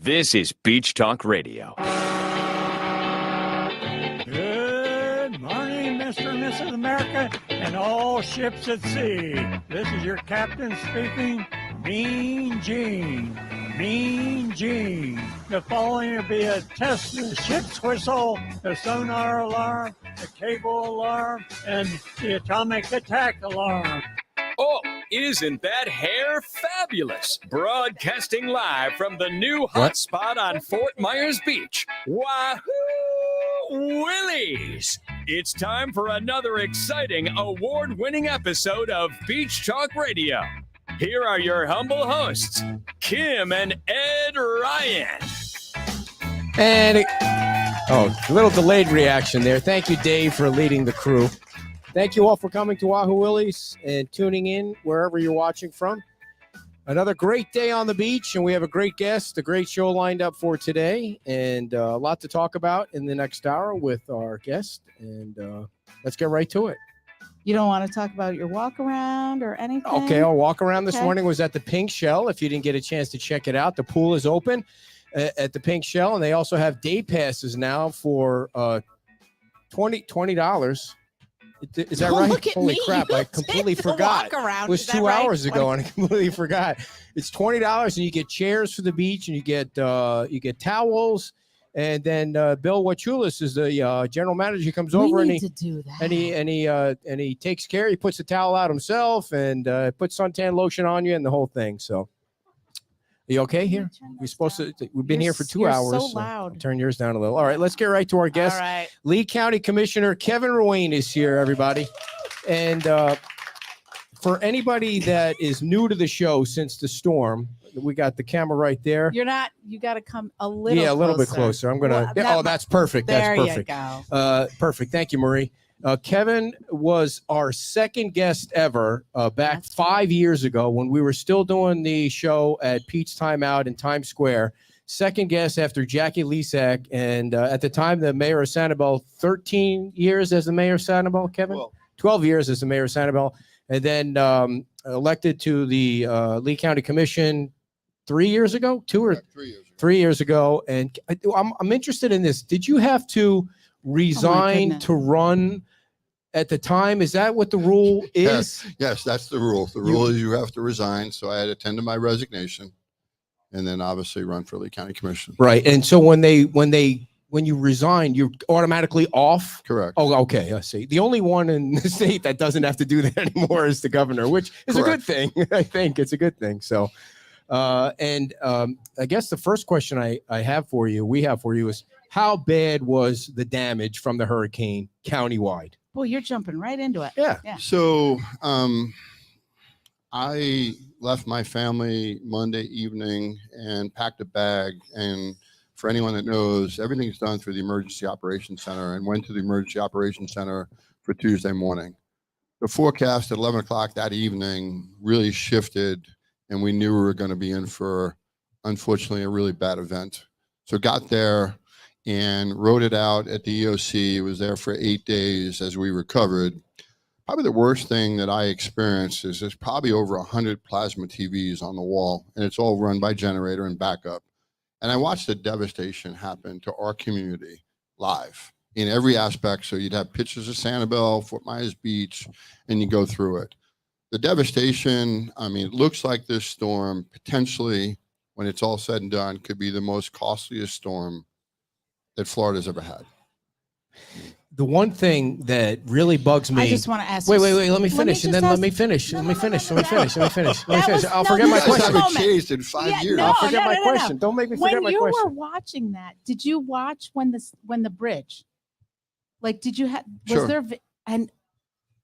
This is Beach Talk Radio. Good morning, Mr. and Mrs. America, and all ships at sea. This is your captain speaking, Mean Gene. Mean Gene. The following will be a test of the ship's whistle, the sonar alarm, the cable alarm, and the atomic attack alarm. Oh, isn't that hair fabulous? Broadcasting live from the new hotspot on Fort Myers Beach. Wahoo Willies! It's time for another exciting award-winning episode of Beach Talk Radio. Here are your humble hosts, Kim and Ed Ryan. And a little delayed reaction there. Thank you, Dave, for leading the crew. Thank you all for coming to Wahoo Willies and tuning in wherever you're watching from. Another great day on the beach, and we have a great guest, a great show lined up for today, and a lot to talk about in the next hour with our guest. And let's get right to it. You don't want to talk about your walk around or anything? Okay, our walk around this morning was at the Pink Shell. If you didn't get a chance to check it out, the pool is open at the Pink Shell, and they also have day passes now for $20. Is that right? Holy crap, I completely forgot. It was 2 hours ago, and I completely forgot. It's $20, and you get chairs for the beach, and you get towels. And then Bill Wachulis is the general manager. He comes over and he takes care. He puts the towel out himself and puts suntan lotion on you and the whole thing. So, are you okay here? We're supposed to. We've been here for 2 hours. So loud. So turn yours down a little. All right, let's get right to our guest. All right. Lee County Commissioner Kevin Ruane is here, everybody. And for anybody that is new to the show since the storm, we got the camera right there. You're not. You got to come a little. Yeah, a little bit closer. I'm gonna. That's perfect. There That's perfect. You go. Perfect. Thank you, Marie. Kevin was our second guest ever back 5 years ago when we were still doing the show at Pete's Timeout in Times Square. Second guest after Jackie Lisak, and at the time, the mayor of Sanibel, 13 years as the mayor of Sanibel, Kevin? 12 years as the mayor of Sanibel, and then elected to the Lee County Commission 3 years ago, 3 years ago. And I'm interested in this. Did you have to resign to run at the time? Is that what the rule is? Yes, that's the rule. The rule is you have to resign. So I had to tender my resignation and then obviously run for Lee County Commission. Right. And so when you resign, you're automatically off? Correct. Oh, okay. I see. The only one in the state that doesn't have to do that anymore is the governor, which is a good thing. I think it's a good thing. So, I guess the first question we have for you is, how bad was the damage from the hurricane countywide? Well, you're jumping right into it. Yeah. So I left my family Monday evening and packed a bag. And for anyone that knows, everything's done through the Emergency Operations Center, and went to the Emergency Operations Center for Tuesday morning. The forecast at 11 o'clock that evening really shifted, and we knew we were going to be in for, unfortunately, a really bad event. So got there and wrote it out at the EOC. It was there for 8 days as we recovered. Probably the worst thing that I experienced is there's probably over 100 plasma TVs on the wall, and it's all run by generator and backup. And I watched the devastation happen to our community live in every aspect. So you'd have pictures of Sanibel, Fort Myers Beach, and you go through it. The devastation, I mean, it looks like this storm potentially, when it's all said and done, could be the most costliest storm that Florida's ever had. The one thing that really bugs me. I just want to ask. Wait. Let me finish, and then let me finish. Let me finish. I'll forget my question. Haven't changed in 5 years. I'll forget my question. Don't make me forget my question. When you were watching that, did you watch when the bridge? Like, did you have? Was there? And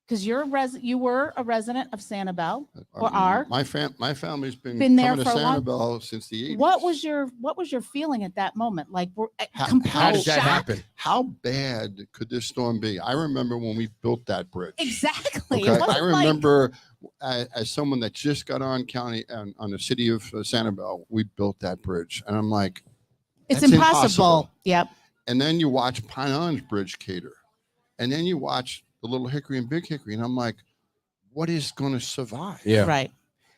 because you were a resident of Sanibel, or are my family's been there coming for to a long. Sanibel since the 80s. What was your feeling at that moment? Like, how did that happen? How bad could this storm be? I remember when we built that bridge. Exactly. Okay? I remember as someone that just got on the city of Sanibel, we built that bridge, and I'm like, it's impossible. Yep. And then you watch Pine Island's bridge cater, and then you watch the Little Hickory and Big Hickory, and I'm like, what is going to survive? Yeah. Right.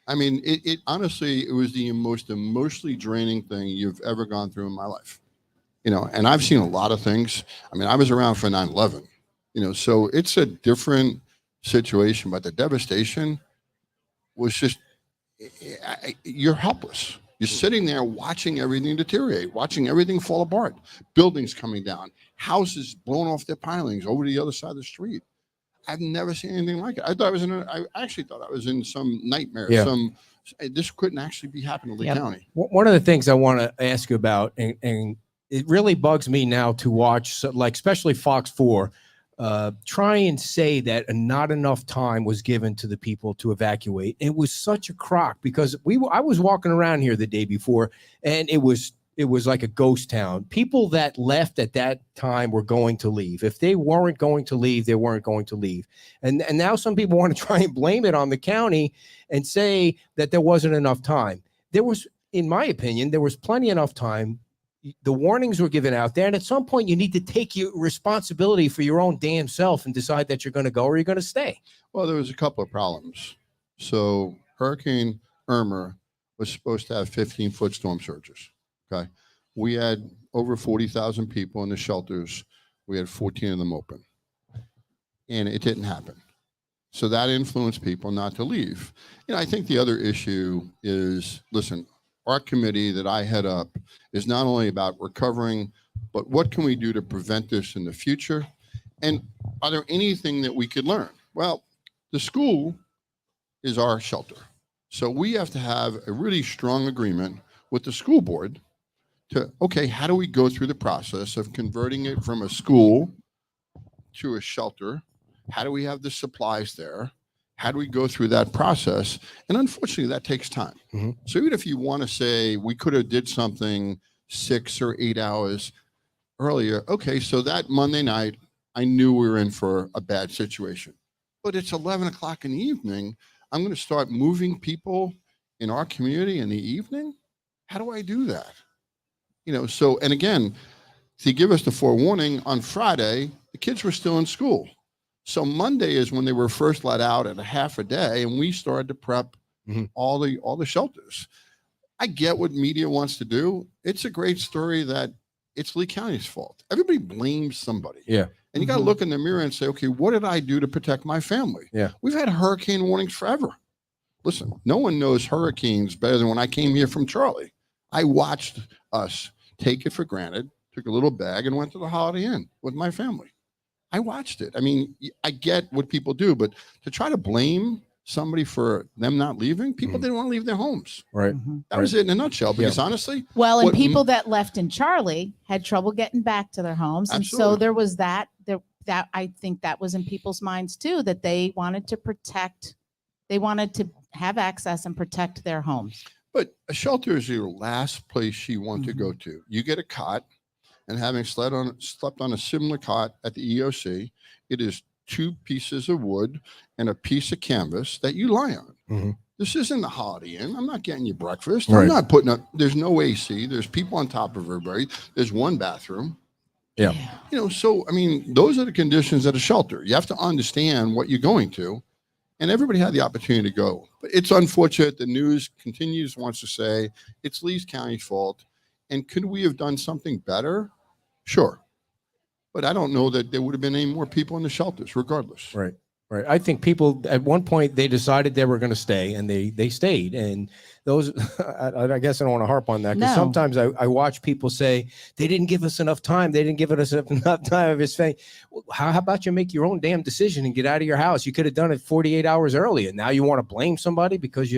I mean, it honestly, it was the most emotionally draining thing you've ever gone through in my life. You know, and I've seen a lot of things. I mean, I was around for 9/11, you know, so it's a different situation, but the devastation was just, you're helpless. You're sitting there watching everything deteriorate, watching everything fall apart, buildings coming down, houses blown off their pilings over the other side of the street. I've never seen anything like it. I actually thought I was in some nightmare. Yeah. This couldn't actually be happening in Lee Yep. County. One of the things I want to ask you about, and it really bugs me now to watch, like especially Fox 4, try and say that not enough time was given to the people to evacuate. It was such a crock because I was walking around here the day before, and it was like a ghost town. People that left at that time were going to leave. If they weren't going to leave, they weren't going to leave. And now some people want to try and blame it on the county and say that there wasn't enough time. There was, in my opinion, there was plenty enough time. The warnings were given out there. And at some point you need to take your responsibility for your own damn self and decide that you're going to go or you're going to stay. Well, there was a couple of problems. So Hurricane Irma was supposed to have 15-foot storm surges. Okay. We had over 40,000 people in the shelters. We had 14 of them open. And it didn't happen. So that influenced people not to leave. You know, I think the other issue is, listen, our committee that I head up is not only about recovering, but what can we do to prevent this in the future? And are there anything that we could learn? Well, the school is our shelter. So we have to have a really strong agreement with the school board to, okay, how do we go through the process of converting it from a school to a shelter? How do we have the supplies there? How do we go through that process? And unfortunately, that takes time. Mm-hmm. So even if you want to say we could have did something 6 or 8 hours earlier, okay, so that Monday night, I knew we were in for a bad situation. But it's 11 o'clock in the evening. I'm going to start moving people in our community in the evening? How do I do that? You know, so, and again, to give us the forewarning, on Friday, the kids were still in school. So Monday is when they were first let out at a half a day, and we started to prep all the shelters. I get what media wants to do. It's a great story that it's Lee County's fault. Everybody blames somebody. Yeah. And you got to look in the mirror and say, okay, what did I do to protect my family? Yeah. We've had hurricane warnings forever. Listen, no one knows hurricanes better than when I came here from Charlie. I watched us take it for granted, took a little bag and went to the Holiday Inn with my family. I watched it. I mean, I get what people do, but to try to blame somebody for them not leaving, people didn't want to leave their homes. Right. That was it in a nutshell, because honestly. Well, and what- people that left in Charlie had trouble getting back to their homes. And so Absolutely. there was that I think that was in people's minds too, that they wanted to protect, they wanted to have access and protect their homes. But a shelter is your last place you want to go to. You get a cot, and having slept on a similar cot at the EOC, it is 2 pieces of wood and a piece of canvas that you lie on. This isn't the Holiday Inn. I'm not getting you breakfast. Right. I'm not putting up, there's no AC. There's people on top of everybody. There's one bathroom. Yeah. You know, so, I mean, those are the conditions at a shelter. You have to understand what you're going to. And everybody had the opportunity to go. But it's unfortunate. The news wants to say it's Lee County's fault. And could we have done something better? Sure. But I don't know that there would have been any more people in the shelters regardless. Right. Right. I think people at one point they decided they were going to stay, and they stayed. And those, I guess I don't want to harp on that, because No. sometimes I watch people say they didn't give us enough time. They didn't give us enough time of his saying, how about you make your own damn decision and get out of your house? You could have done it 48 hours early, and now you want to blame somebody because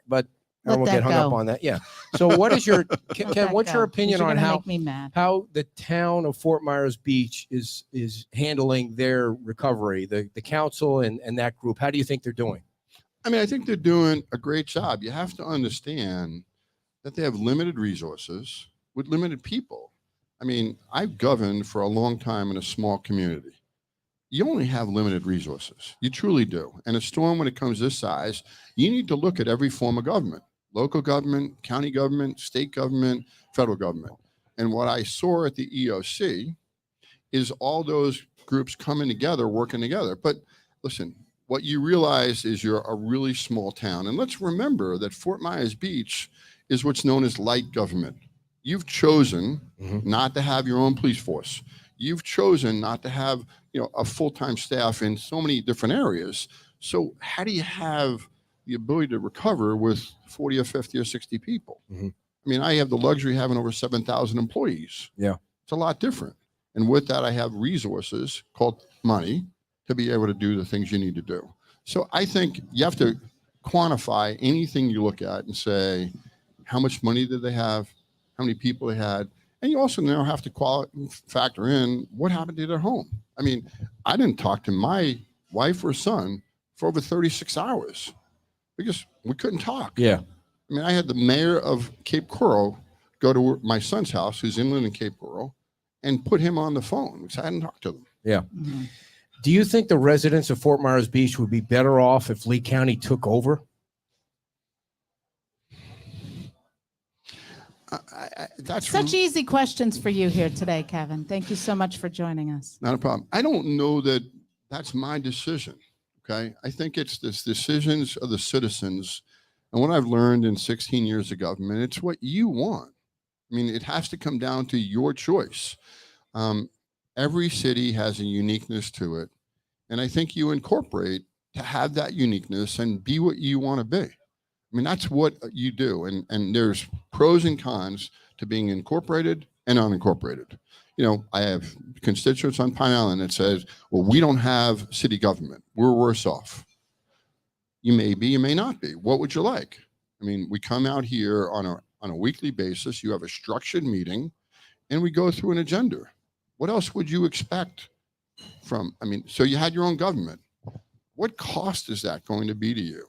but I Let won't that get hung up go. on that. Yeah. So what is your, Ken, Let what's that your go, 'cause opinion you're on gonna how make me mad. how the town of Fort Myers Beach is handling their recovery, the council and that group? How do you think they're doing? I mean, I think they're doing a great job. You have to understand that they have limited resources with limited people. I mean, I've governed for a long time in a small community. You only have limited resources. You truly do. And a storm, when it comes this size, you need to look at every form of government: local government, county government, state government, federal government. And what I saw at the EOC is all those groups coming together, working together. But listen, what you realize is you're a really small town. And let's remember that Fort Myers Beach is what's known as light government. You've chosen not to have your own police force. You've chosen not to have, a full-time staff in so many different areas. So how do you have the ability to recover with 40 or 50 or 60 people? I mean, I have the luxury of having over 7,000 employees. Yeah. It's a lot different. And with that, I have resources called money to be able to do the things you need to do. So I think you have to quantify anything you look at and say, how much money did they have? How many people they had? And you also now have to factor in what happened to their home. I mean, I didn't talk to my wife or son for over 36 hours because we couldn't talk. Yeah. I mean, I had the mayor of Cape Coral go to my son's house, who's inland in Cape Coral, and put him on the phone because I hadn't talked to them. Yeah. Do you think the residents of Fort Myers Beach would be better off if Lee County took over? That's Such easy questions for you here today, Kevin. Thank you so much for joining us. not a problem. I don't know that that's my decision. Okay. I think it's the decisions of the citizens. And what I've learned in 16 years of government, it's what you want. I mean, it has to come down to your choice. Every city has a uniqueness to it. And I think you incorporate to have that uniqueness and be what you want to be. I mean, that's what you do. And there's pros and cons to being incorporated and unincorporated. I have constituents on Pine Island that says, well, we don't have city government. We're worse off. You may be, you may not be. What would you like? I mean, we come out here on a weekly basis. You have a structured meeting and we go through an agenda. What else would you expect so you had your own government. What cost is that going to be to you?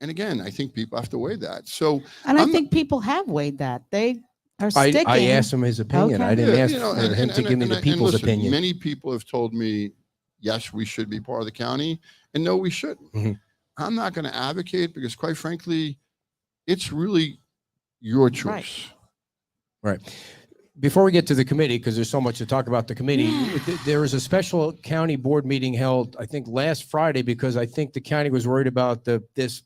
And again, I think people have to weigh that. So, and I think people have weighed that. They are sticking. I asked him his opinion. Okay. I didn't ask and him to give me the people's listen, opinion. Many people have told me, yes, we should be part of the county, and no, we shouldn't. I'm not going to advocate because, quite frankly, it's really your choice. Right. Before we get to the committee, because there's so much to talk about the committee, there was a special county board meeting held, I think, last Friday, because I think the county was worried about this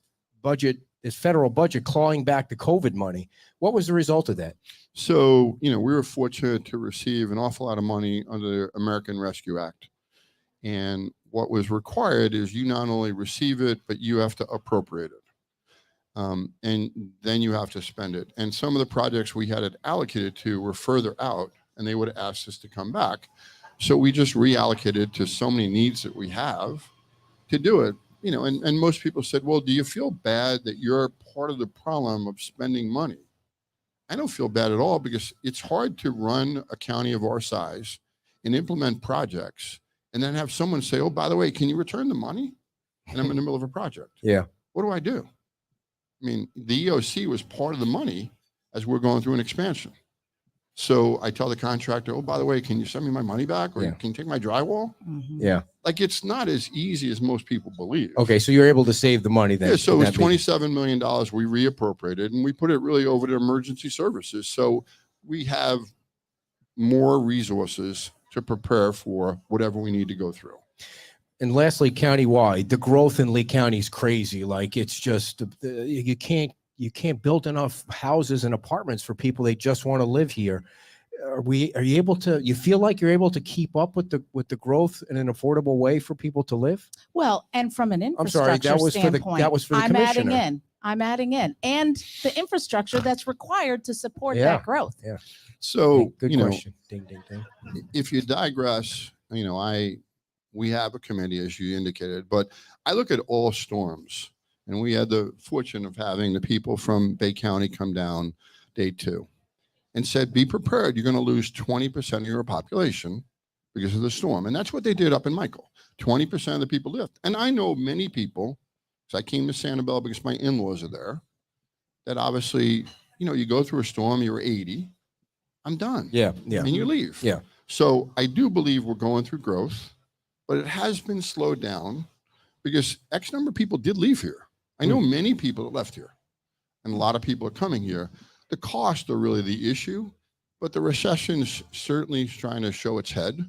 federal budget clawing back the COVID money. What was the result of that? So, we were fortunate to receive an awful lot of money under the American Rescue Act. And what was required is you not only receive it, but you have to appropriate it. And then you have to spend it. And some of the projects we had it allocated to were further out, and they would have asked us to come back. So we just reallocated to so many needs that we have to do it. And most people said, well, do you feel bad that you're part of the problem of spending money? I don't feel bad at all because it's hard to run a county of our size and implement projects and then have someone say, oh, by the way, can you return the money? And I'm in the middle of a project. Yeah. What do I do? I mean, the EOC was part of the money as we're going through an expansion. So I tell the contractor, oh, by the way, can you send me my money back? Or can you take my drywall? Yeah. Like, it's not as easy as most people believe. Okay. So you're able to save the money then. Yeah. So it was $27 million we reappropriated, and we put it really over to emergency services. So we have more resources to prepare for whatever we need to go through. And lastly, countywide, the growth in Lee County is crazy. Like, it's just, you can't build enough houses and apartments for people. They just want to live here. You feel like you're able to keep up with the growth in an affordable way for people to live? Well, and from an I'm sorry, infrastructure standpoint, that was for the I'm commissioner. adding in, and the infrastructure that's required to support that growth. Yeah. So, good question. Ding, ding, ding. If you digress, we have a committee, as you indicated, but I look at all storms, and we had the fortune of having the people from Bay County come down day 2 and said, be prepared. You're going to lose 20% of your population because of the storm. And that's what they did up in Michael. 20% of the people left. And I know many people, because I came to Sanibel because my in-laws are there, that obviously, you go through a storm, you're 80, I'm done. Yeah. Yeah. And you leave. Yeah. So I do believe we're going through growth, but it has been slowed down because X number of people did leave here. I know many people that left here, and a lot of people are coming here. The costs are really the issue, but the recession is certainly trying to show its head.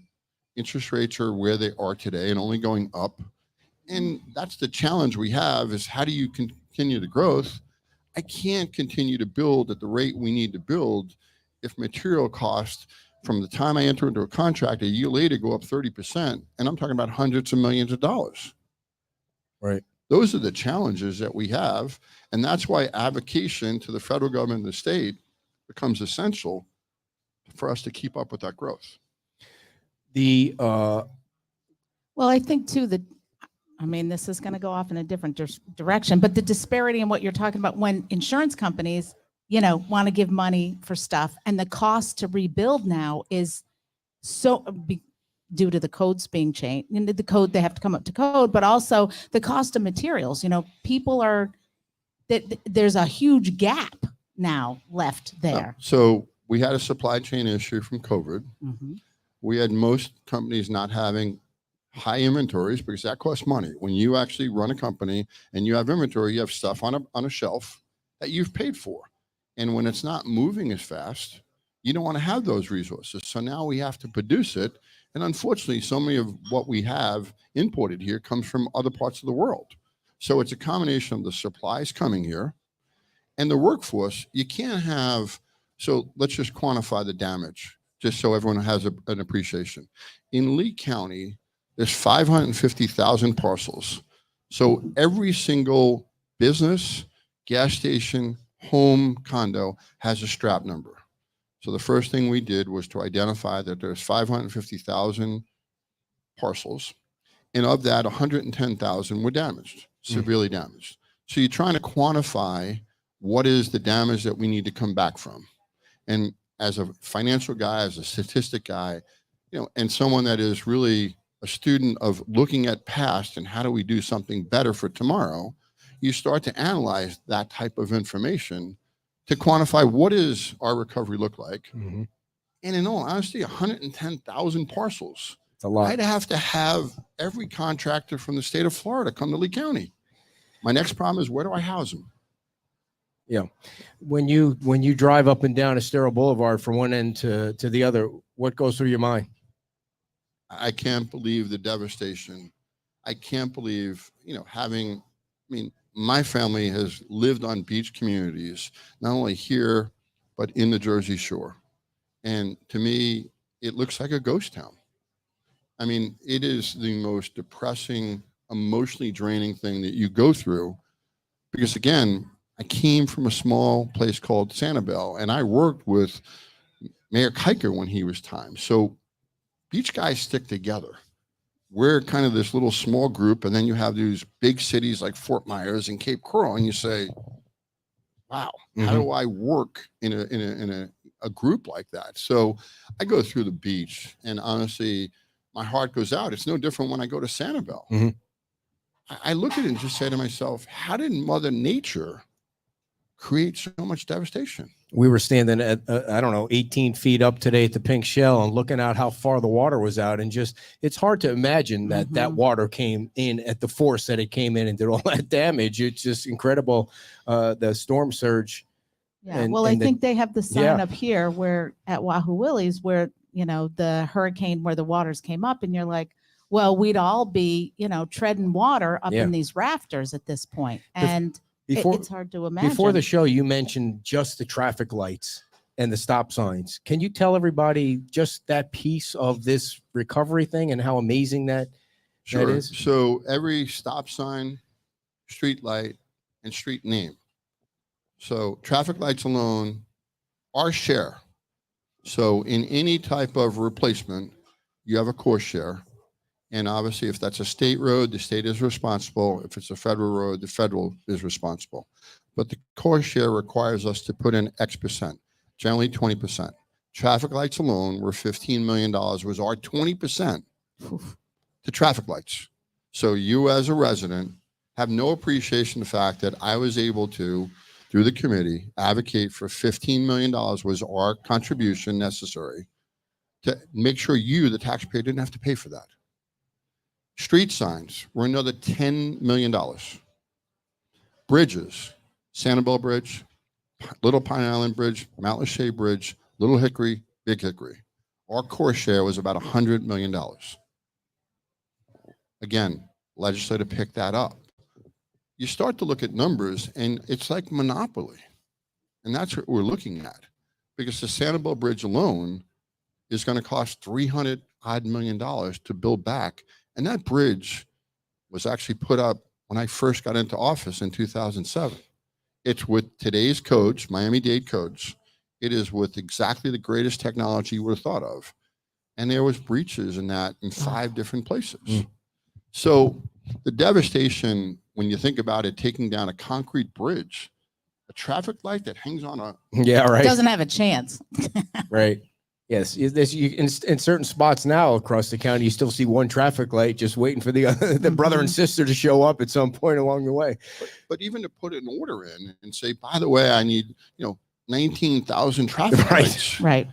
Interest rates are where they are today and only going up. And that's the challenge we have is how do you continue the growth? I can't continue to build at the rate we need to build if material costs from the time I enter into a contract a year later go up 30%, and I'm talking about hundreds of millions of dollars. Right. Those are the challenges that we have, and that's why avocation to the federal government and the state becomes essential for us to keep up with that growth. The Well, I think too that, I mean, this is going to go off in a different direction, but the disparity in what you're talking about when insurance companies, want to give money for stuff and the cost to rebuild now is so due to the codes being changed. And the code, they have to come up to code, but also the cost of materials. People are there's a huge gap now left there. So we had a supply chain issue from COVID. Mm-hmm. We had most companies not having high inventories because that costs money. When you actually run a company and you have inventory, you have stuff on a shelf that you've paid for. And when it's not moving as fast, you don't want to have those resources. So now we have to produce it. And unfortunately, so many of what we have imported here comes from other parts of the world. So it's a combination of the supplies coming here and the workforce. You can't have, so let's just quantify the damage, just so everyone has an appreciation. In Lee County, there's 550,000 parcels. So every single business, gas station, home, condo has a strap number. So the first thing we did was to identify that there's 550,000 parcels. And of that, 110,000 were damaged, severely damaged. So you're trying to quantify what is the damage that we need to come back from. And as a financial guy, as a statistic guy, and someone that is really a student of looking at past and how do we do something better for tomorrow, you start to analyze that type of information to quantify what does our recovery look like. Mm-hmm. And in all honesty, 110,000 parcels. It's a lot. I'd have to have every contractor from the state of Florida come to Lee County. My next problem is where do I house them? Yeah. When you drive up and down Estero Boulevard from one end to the other, what goes through your mind? I can't believe the devastation. I can't believe, my family has lived on beach communities, not only here, but in the Jersey Shore. And to me, it looks like a ghost town. It is the most depressing, emotionally draining thing that you go through. Because again, I came from a small place called Sanibel, and I worked with Mayor Kiker when he was time. So beach guys stick together. We're kind of this little small group, and then you have these big cities like Fort Myers and Cape Coral, and you say, wow, how do I work in a group like that? So I go through the beach, and honestly, my heart goes out. It's no different when I go to Sanibel. Mm-hmm. I look at it and just say to myself, how did Mother Nature create so much devastation? We were standing at, 18 feet up today at the Pink Shell and looking out how far the water was out. And just, it's hard to imagine that that water came in at the force that it came in and did all that damage. It's just incredible. The storm surge. Yeah. I think they have the sign up here where at Wahoo Willie's where, the hurricane where the waters came up and you're like, well, we'd all be, treading water up in these rafters at this point. And it's hard to imagine. Before the show, you mentioned just the traffic lights and the stop signs. Can you tell everybody just that piece of this recovery thing and how amazing that is? So every stop sign, street light, and street name. So traffic lights alone, our share. So in any type of replacement, you have a cost share. And obviously, if that's a state road, the state is responsible. If it's a federal road, the federal is responsible. But the cost share requires us to put in X percent, generally 20%. Traffic lights alone were $15 million, was our 20% to traffic lights. So you as a resident have no appreciation of the fact that I was able to, through the committee, advocate for $15 million was our contribution necessary to make sure you, the taxpayer, didn't have to pay for that. Street signs were another $10 million. Bridges, Sanibel Bridge, Little Pine Island Bridge, Mount Lachey Bridge, Little Hickory, Big Hickory. Our core share was about $100 million. Again, Legislature picked that up. You start to look at numbers, and it's like monopoly. And that's what we're looking at. Because the Sanibel Bridge alone is going to cost $300 odd million to build back. And that bridge was actually put up when I first got into office in 2007. It's with today's codes, Miami-Dade codes. It is with exactly the greatest technology you would have thought of. And there was breaches in that in 5 different places. So the devastation, when you think about it, taking down a concrete bridge, a traffic light that hangs on a... Yeah, right. Doesn't have a chance. Right. Yes. In certain spots now across the county, you still see one traffic light just waiting for the brother and sister to show up at some point along the way. But even to put an order in and say, by the way, I need, 19,000 traffic Right. lights. Right.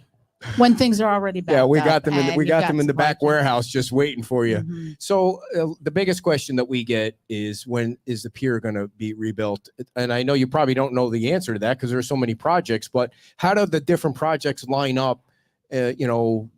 When things are already backed Yeah, we up got them and we you've got them in the supply back chain. warehouse just waiting for you. Mhm. So the biggest question that we get is, when is the pier going to be rebuilt? And I know you probably don't know the answer to that because there's so many projects, but how do the different projects line up, and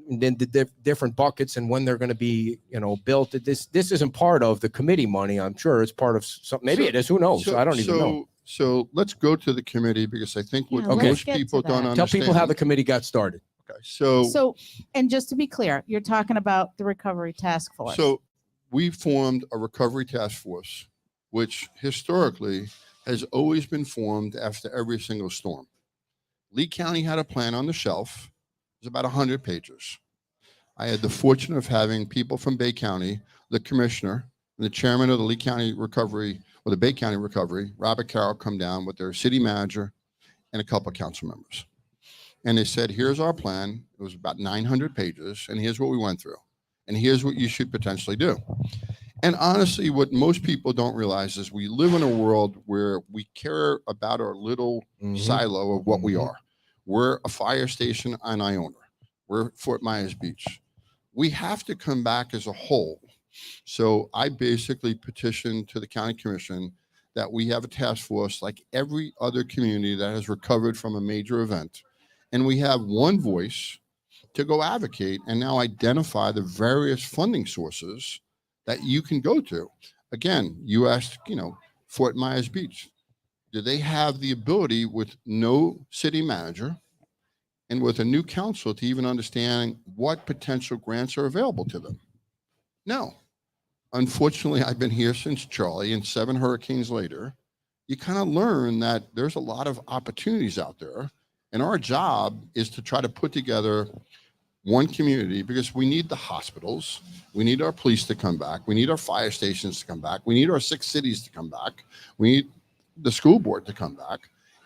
then the different buckets and when they're going to be, built? This isn't part of the committee money. I'm sure it's part of something. Maybe it is. Who knows? I don't even know. So let's go to the committee, because I think what Yeah, let's most get to people don't that. Tell understand. people how the committee got started. Okay, so And just to be clear, you're talking about the recovery task force. we formed a recovery task force, which historically has always been formed after every single storm. Lee County had a plan on the shelf. It was about 100 pages. I had the fortune of having people from Bay County, the commissioner, and the chairman of the Lee County Recovery, or the Bay County Recovery, Robert Carroll, come down with their city manager and a couple of council members. And they said, here's our plan. It was about 900 pages, and here's what we went through. And here's what you should potentially do. And honestly, what most people don't realize is we live in a world where we care about our little silo of what we are. We're a fire station on Iona. We're Fort Myers Beach. We have to come back as a whole. So I basically petitioned to the county commission that we have a task force like every other community that has recovered from a major event. And we have one voice to go advocate and now identify the various funding sources that you can go to. Again, you asked, Fort Myers Beach, do they have the ability with no city manager and with a new council to even understand what potential grants are available to them? No. Unfortunately, I've been here since Charlie, and 7 hurricanes later, you kind of learn that there's a lot of opportunities out there. And our job is to try to put together one community, because we need the hospitals, we need our police to come back, we need our fire stations to come back, we need our 6 cities to come back, we need the school board to come back.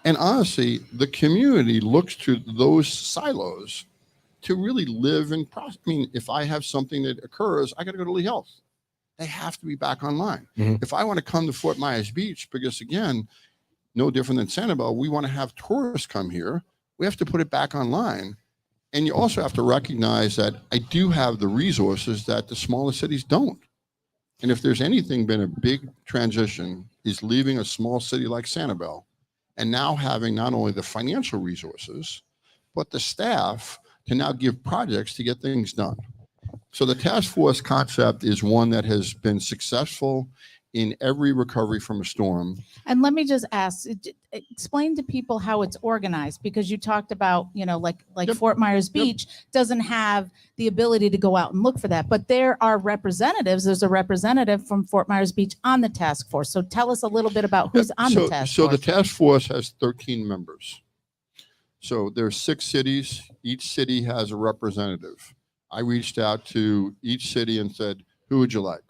And honestly, the community looks to those silos to really live in process. I mean, if I have something that occurs, I got to go to Lee Health. They have to be back online. If I want to come to Fort Myers Beach, because again, no different than Sanibel, we want to have tourists come here, we have to put it back online. And you also have to recognize that I do have the resources that the smaller cities don't. And if there's anything been a big transition, is leaving a small city like Sanibel and now having not only the financial resources, but the staff to now give projects to get things done. So the task force concept is one that has been successful in every recovery from a storm. And let me just ask, explain to people how it's organized, because you talked about, like Yep. Fort Myers Beach doesn't have the ability to go out and look for that, but there are representatives. There's a representative from Fort Myers Beach on the task force. So tell us a little bit about who's on the task So force. the task force has 13 members. So there's 6 cities. Each city has a representative. I reached out to each city and said, who would you like?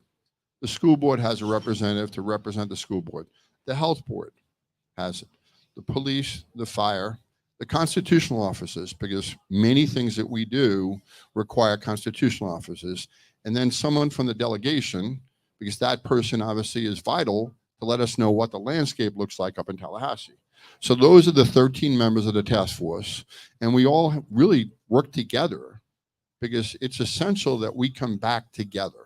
The school board has a representative to represent the school board. The health board has it. The police, the fire, the constitutional offices, because many things that we do require constitutional offices. And then someone from the delegation, because that person obviously is vital to let us know what the landscape looks like up in Tallahassee. So those are the 13 members of the task force. And we all really work together, because it's essential that we come back together.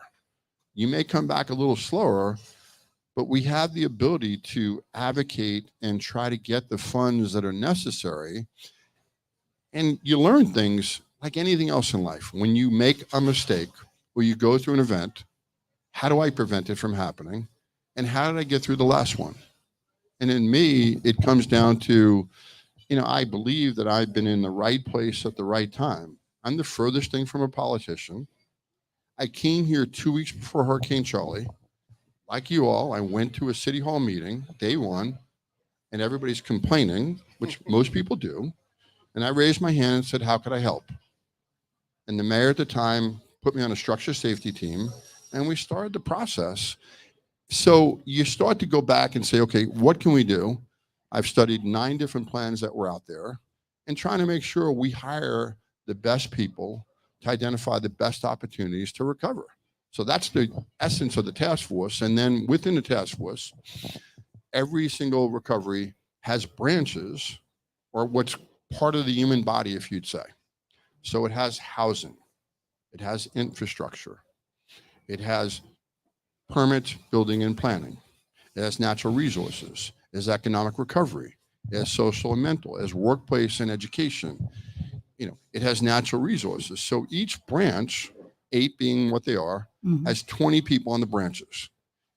You may come back a little slower, but we have the ability to advocate and try to get the funds that are necessary. And you learn things like anything else in life. When you make a mistake or you go through an event, How do I prevent it from happening? And how did I get through the last one? And in me, it comes down to, I believe that I've been in the right place at the right time. I'm the furthest thing from a politician. I came here 2 weeks before Hurricane Charlie. Like you all, I went to a city hall meeting, day one, and everybody's complaining, which most people do. And I raised my hand and said, how could I help? And the mayor at the time put me on a structure safety team, and we started the process. So you start to go back and say, okay, what can we do? I've studied 9 different plans that were out there and trying to make sure we hire the best people to identify the best opportunities to recover. So that's the essence of the task force. And then within the task force, every single recovery has branches, or what's part of the human body, if you'd say. So it has housing, it has infrastructure, it has permits, building, and planning, it has natural resources, it has economic recovery, it has social and mental, it has workplace and education. It has natural resources. So each branch, 8 being what they are, has 20 people on the branches.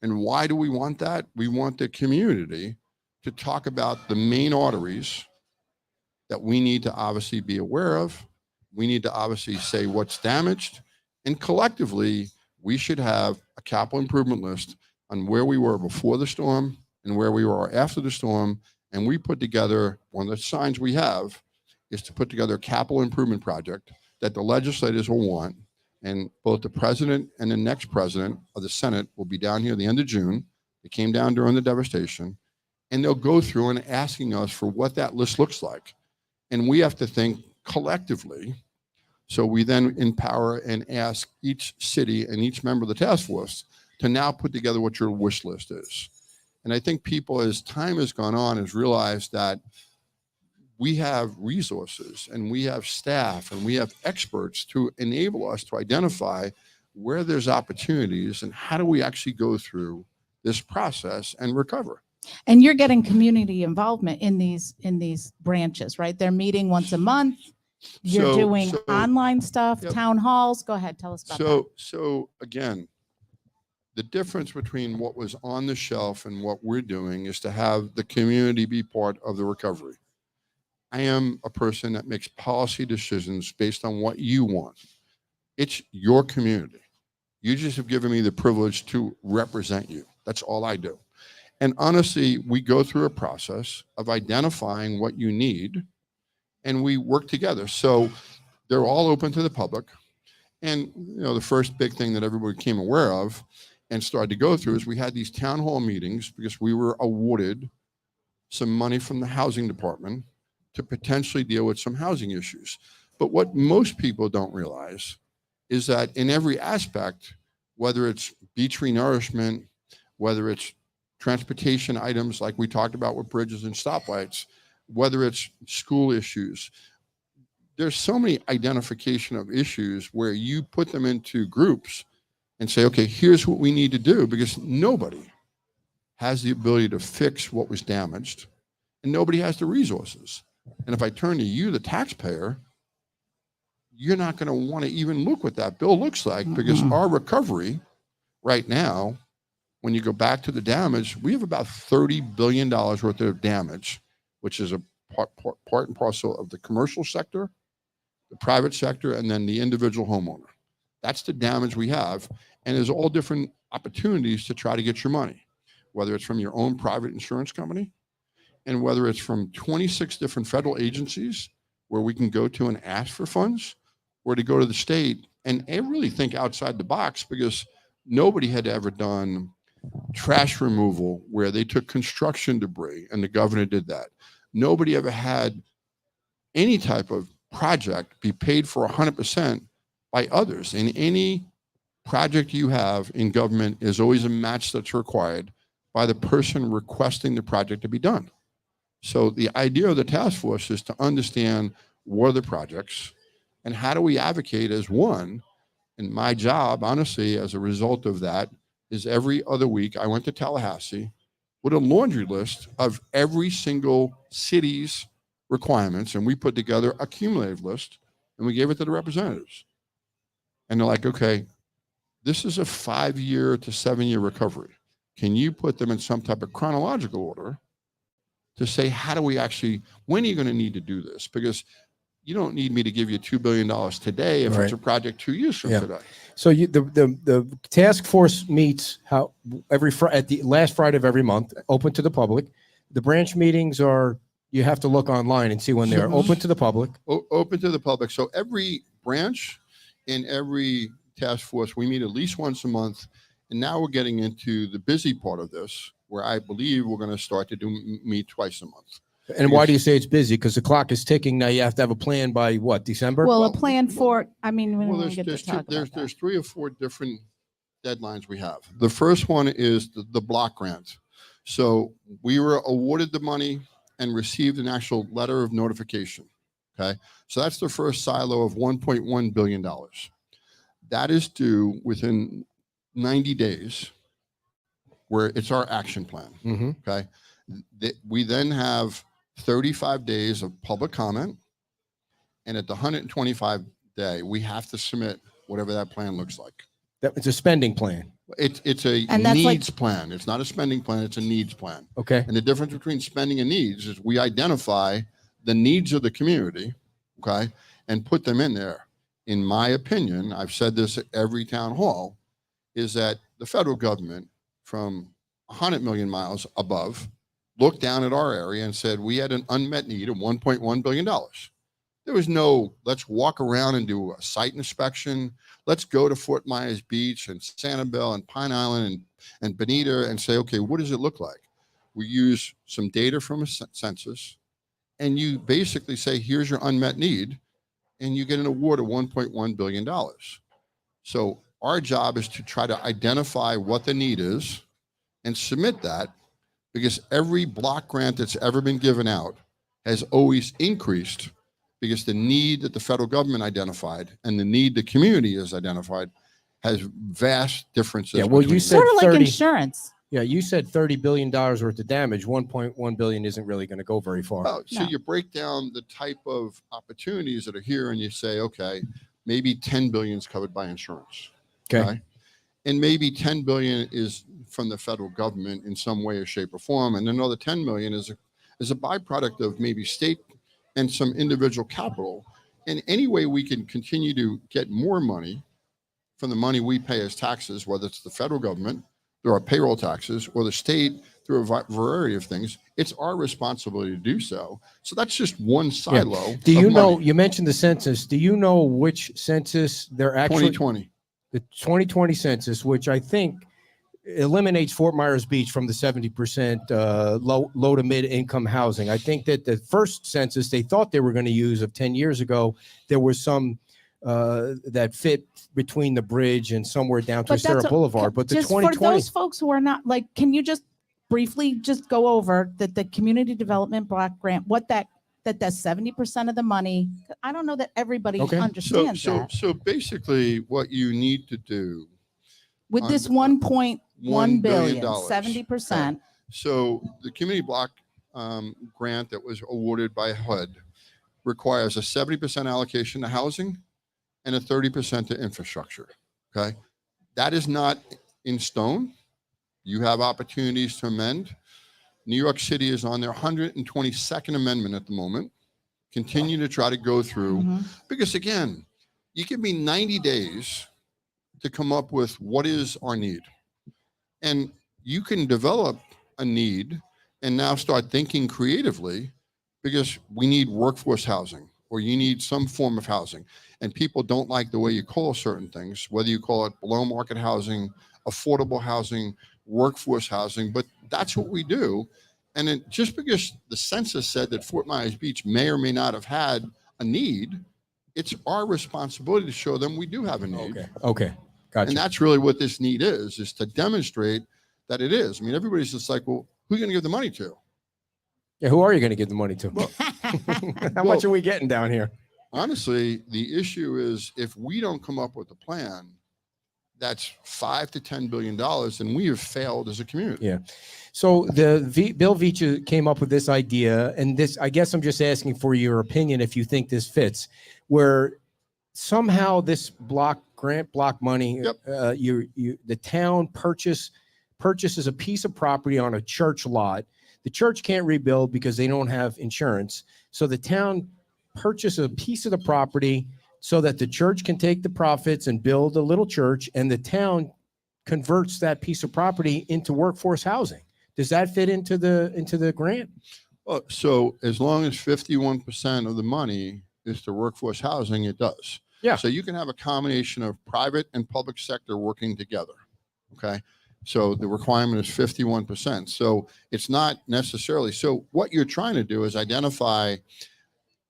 And why do we want that? We want the community to talk about the main arteries that we need to obviously be aware of. We need to obviously say what's damaged. And collectively, we should have a capital improvement list on where we were before the storm and where we were after the storm. And we put together, one of the signs we have is to put together a capital improvement project that the legislators will want. And both the president and the next president of the Senate will be down here at the end of June. They came down during the devastation, and they'll go through and asking us for what that list looks like. And we have to think collectively. So we then empower and ask each city and each member of the task force to now put together what your wish list is. And I think people, as time has gone on, has realized that we have resources and we have staff and we have experts to enable us to identify where there's opportunities and how do we actually go through this process and recover. And you're getting community involvement in these branches, right? They're meeting once a month. You're doing online stuff, yep. Town halls. Go ahead, tell us about that. So again, the difference between what was on the shelf and what we're doing is to have the community be part of the recovery. I am a person that makes policy decisions based on what you want. It's your community. You just have given me the privilege to represent you. That's all I do. And honestly, we go through a process of identifying what you need, and we work together. So they're all open to the public. And the first big thing that everybody became aware of and started to go through is we had these town hall meetings because we were awarded some money from the housing department to potentially deal with some housing issues. But what most people don't realize is that in every aspect, whether it's beach renourishment, whether it's transportation items like we talked about with bridges and stoplights, whether it's school issues, there's so many identification of issues where you put them into groups and say, okay, here's what we need to do, because nobody has the ability to fix what was damaged and nobody has the resources. And if I turn to you, the taxpayer, you're not going to want to even look what that bill looks like, because our recovery right now, when you go back to the damage, we have about $30 billion worth of damage, which is a part and parcel of the commercial sector, the private sector, and then the individual homeowner. That's the damage we have. And there's all different opportunities to try to get your money, whether it's from your own private insurance company, and whether it's from 26 different federal agencies where we can go to and ask for funds, or to go to the state and really think outside the box, because nobody had ever done trash removal where they took construction debris and the governor did that. Nobody ever had any type of project be paid for 100% by others. And any project you have in government is always a match that's required by the person requesting the project to be done. So the idea of the task force is to understand what are the projects and how do we advocate as one. And my job, honestly, as a result of that, is every other week I went to Tallahassee with a laundry list of every single city's requirements, and we put together a cumulative list and we gave it to the representatives. And they're like, okay, this is a 5-year to 7-year recovery. Can you put them in some type of chronological order to say, how do we actually, when are you going to need to do this? Because you don't need me to give you $2 billion today if it's a project 2 years from today. So the task force meets at the last Friday of every month, open to the public. The branch meetings are, you have to look online and see when they're open to the public. Open to the public. So every branch and every task force, we meet at least once a month. And now we're getting into the busy part of this, where I believe we're going to start to meet twice a month. And why do you say it's busy? Because the clock is ticking. Now you have to have a plan by what, December? Well, a plan for, I mean, we don't get to talk about that. There's 3 or 4 different deadlines we have. The first one is the block grant. So we were awarded the money and received an actual letter of notification. Okay. So that's the first silo of $1.1 billion. That is due within 90 days, where it's our action plan. Okay. We then have 35 days of public comment. And at the 125 day, we have to submit whatever that plan looks like. It's a spending plan. It's a needs plan. It's not a spending plan. It's a needs plan. Okay. And the difference between spending and needs is we identify the needs of the community, okay, and put them in there. In my opinion, I've said this at every town hall, is that the federal government from 100 million miles above looked down at our area and said we had an unmet need of $1.1 billion. There was no, let's walk around and do a site inspection. Let's go to Fort Myers Beach and Sanibel and Pine Island and Bonita and say, okay, what does it look like? We use some data from a census, and you basically say, here's your unmet need, and you get an award of $1.1 billion. So our job is to try to identify what the need is and submit that, because every block grant that's ever been given out has always increased, because the need that the federal government identified and the need the community has identified has vast differences. Yeah, well, you said sort of like 30 insurance. Yeah, you said $30 billion worth of damage. 1.1 billion isn't really going to go very far. Oh, so No. you break down the type of opportunities that are here and you say, okay, maybe 10 billion is covered by insurance. Okay. And maybe 10 billion is from the federal government in some way or shape or form. And another 10 million is a byproduct of maybe state and some individual capital. And any way we can continue to get more money from the money we pay as taxes, whether it's the federal government through our payroll taxes or the state through a variety of things, it's our responsibility to do so. So that's just one silo. Do you of know, money. you mentioned the census. Do you know which census they're actually? 2020. The 2020 census, which I think eliminates Fort Myers Beach from the 70% low to mid income housing. I think that the first census they thought they were going to use of 10 years ago, there was some that fit between the bridge and somewhere down to Sarah Boulevard. But the just 2020, for those folks who are not, like, can you just briefly just go over that the community development block grant, what that's 70% of the money? I don't know that everybody understands that. So basically what you need to do With this $1.1 billion, 70%. So the community block grant that was awarded by HUD requires a 70% allocation to housing and a 30% to infrastructure. Okay. That is not in stone. You have opportunities to amend. New York City is on their 122nd amendment at the moment. Continue to try to go through, because again, you give me 90 days to come up with what is our need. And you can develop a need and now start thinking creatively, because we need workforce housing or you need some form of housing. And people don't like the way you call certain things, whether you call it below market housing, affordable housing, workforce housing, but that's what we do. And then just because the census said that Fort Myers Beach may or may not have had a need, it's our responsibility to show them we do have a need. Okay. Gotcha. And that's really what this need is to demonstrate that it is. I mean, everybody's just like, well, who are you going to give the money to? Yeah, who are you going to give the money to? How much are we getting down here? Honestly, the issue is if we don't come up with a plan, that's $5 to $10 billion, and we have failed as a community. Yeah. So Bill Veach came up with this idea, and this, I guess I'm just asking for your opinion if you think this fits, where somehow this block grant block money. Yep. The town purchases a piece of property on a church lot. The church can't rebuild because they don't have insurance. So the town purchases a piece of the property so that the church can take the profits and build a little church, and the town converts that piece of property into workforce housing. Does that fit into the grant? Well, so as long as 51% of the money is to workforce housing, it does. Yeah. So you can have a combination of private and public sector working together. Okay. So the requirement is 51%. So it's not necessarily. So what you're trying to do is identify,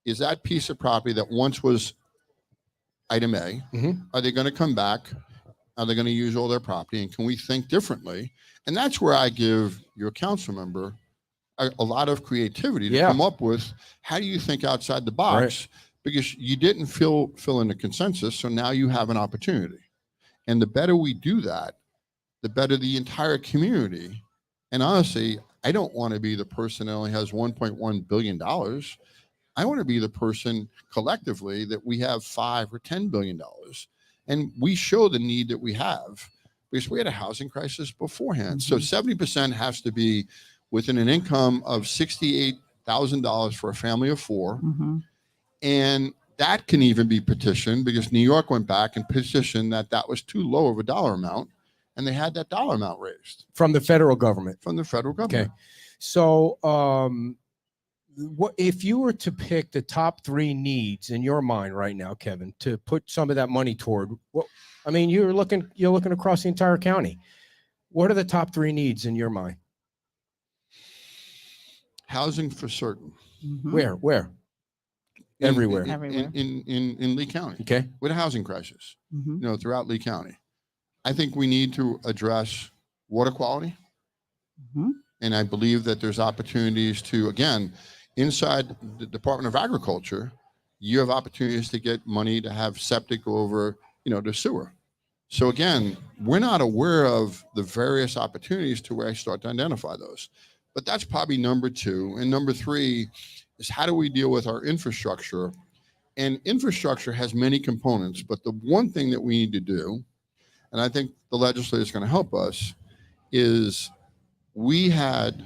is that piece of property that once was item A, are they going to come back? Are they going to use all their property? And can we think differently? And that's where I give your council member a lot of creativity to come up with, how do you think outside the box? Right. Because you didn't fill in the consensus. So now you have an opportunity. And the better we do that, the better the entire community. And honestly, I don't want to be the person that only has $1.1 billion. I want to be the person collectively that we have $5 or $10 billion. And we show the need that we have, because we had a housing crisis beforehand. So 70% has to be within an income of $68,000 for a family of four. And that can even be petitioned, because New York went back and petitioned that was too low of a dollar amount. And they had that dollar amount raised. From the federal government? From the federal government. Okay. So what if you were to pick the top 3 needs in your mind right now, Kevin, to put some of that money toward? Well, I mean, you're looking across the entire county. What are the top 3 needs in your mind? Housing for certain. Where? Everywhere. In Lee County. Okay. With a housing crisis, throughout Lee County. I think we need to address water quality. And I believe that there's opportunities to, again, inside the Department of Agriculture, you have opportunities to get money to have septic over, the sewer. So again, we're not aware of the various opportunities to where I start to identify those. But that's probably number 2. And number 3 is, how do we deal with our infrastructure? And infrastructure has many components, but the one thing that we need to do, and I think the legislature is going to help us, is we had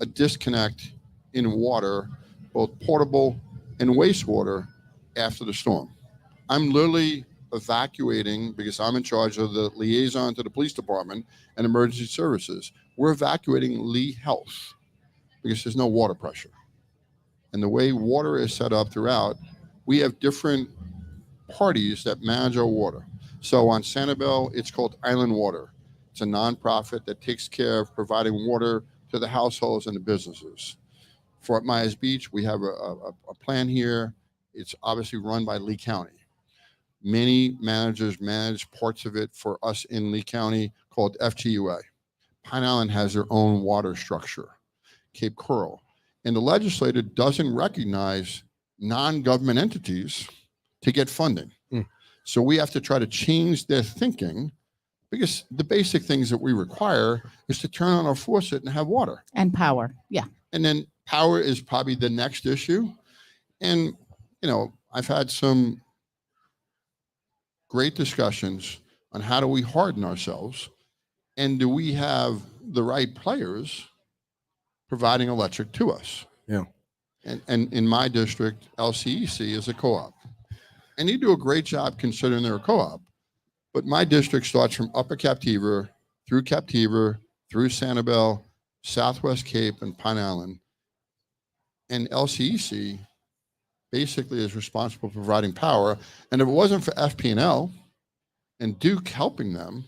a disconnect in water, both potable and wastewater, after the storm. I'm literally evacuating, because I'm in charge of the liaison to the police department and emergency services. We're evacuating Lee Health because there's no water pressure. And the way water is set up throughout, we have different parties that manage our water. So on Sanibel, it's called Island Water. It's a nonprofit that takes care of providing water to the households and the businesses. Fort Myers Beach, we have a plan here. It's obviously run by Lee County. Many managers manage parts of it for us in Lee County, called FGUA. Pine Island has their own water structure, Cape Coral. And the legislature doesn't recognize non-government entities to get funding. So we have to try to change their thinking, because the basic things that we require is to turn on our faucet and have water. And power. Yeah. And then power is probably the next issue. And, I've had some great discussions on how do we harden ourselves, and do we have the right players providing electric to us? Yeah. And in my district, LCEC is a co-op. And they do a great job considering they're a co-op. But my district starts from Upper Captiva, through Sanibel, Southwest Cape, and Pine Island. And LCEC basically is responsible for providing power. And if it wasn't for FP&L and Duke helping them,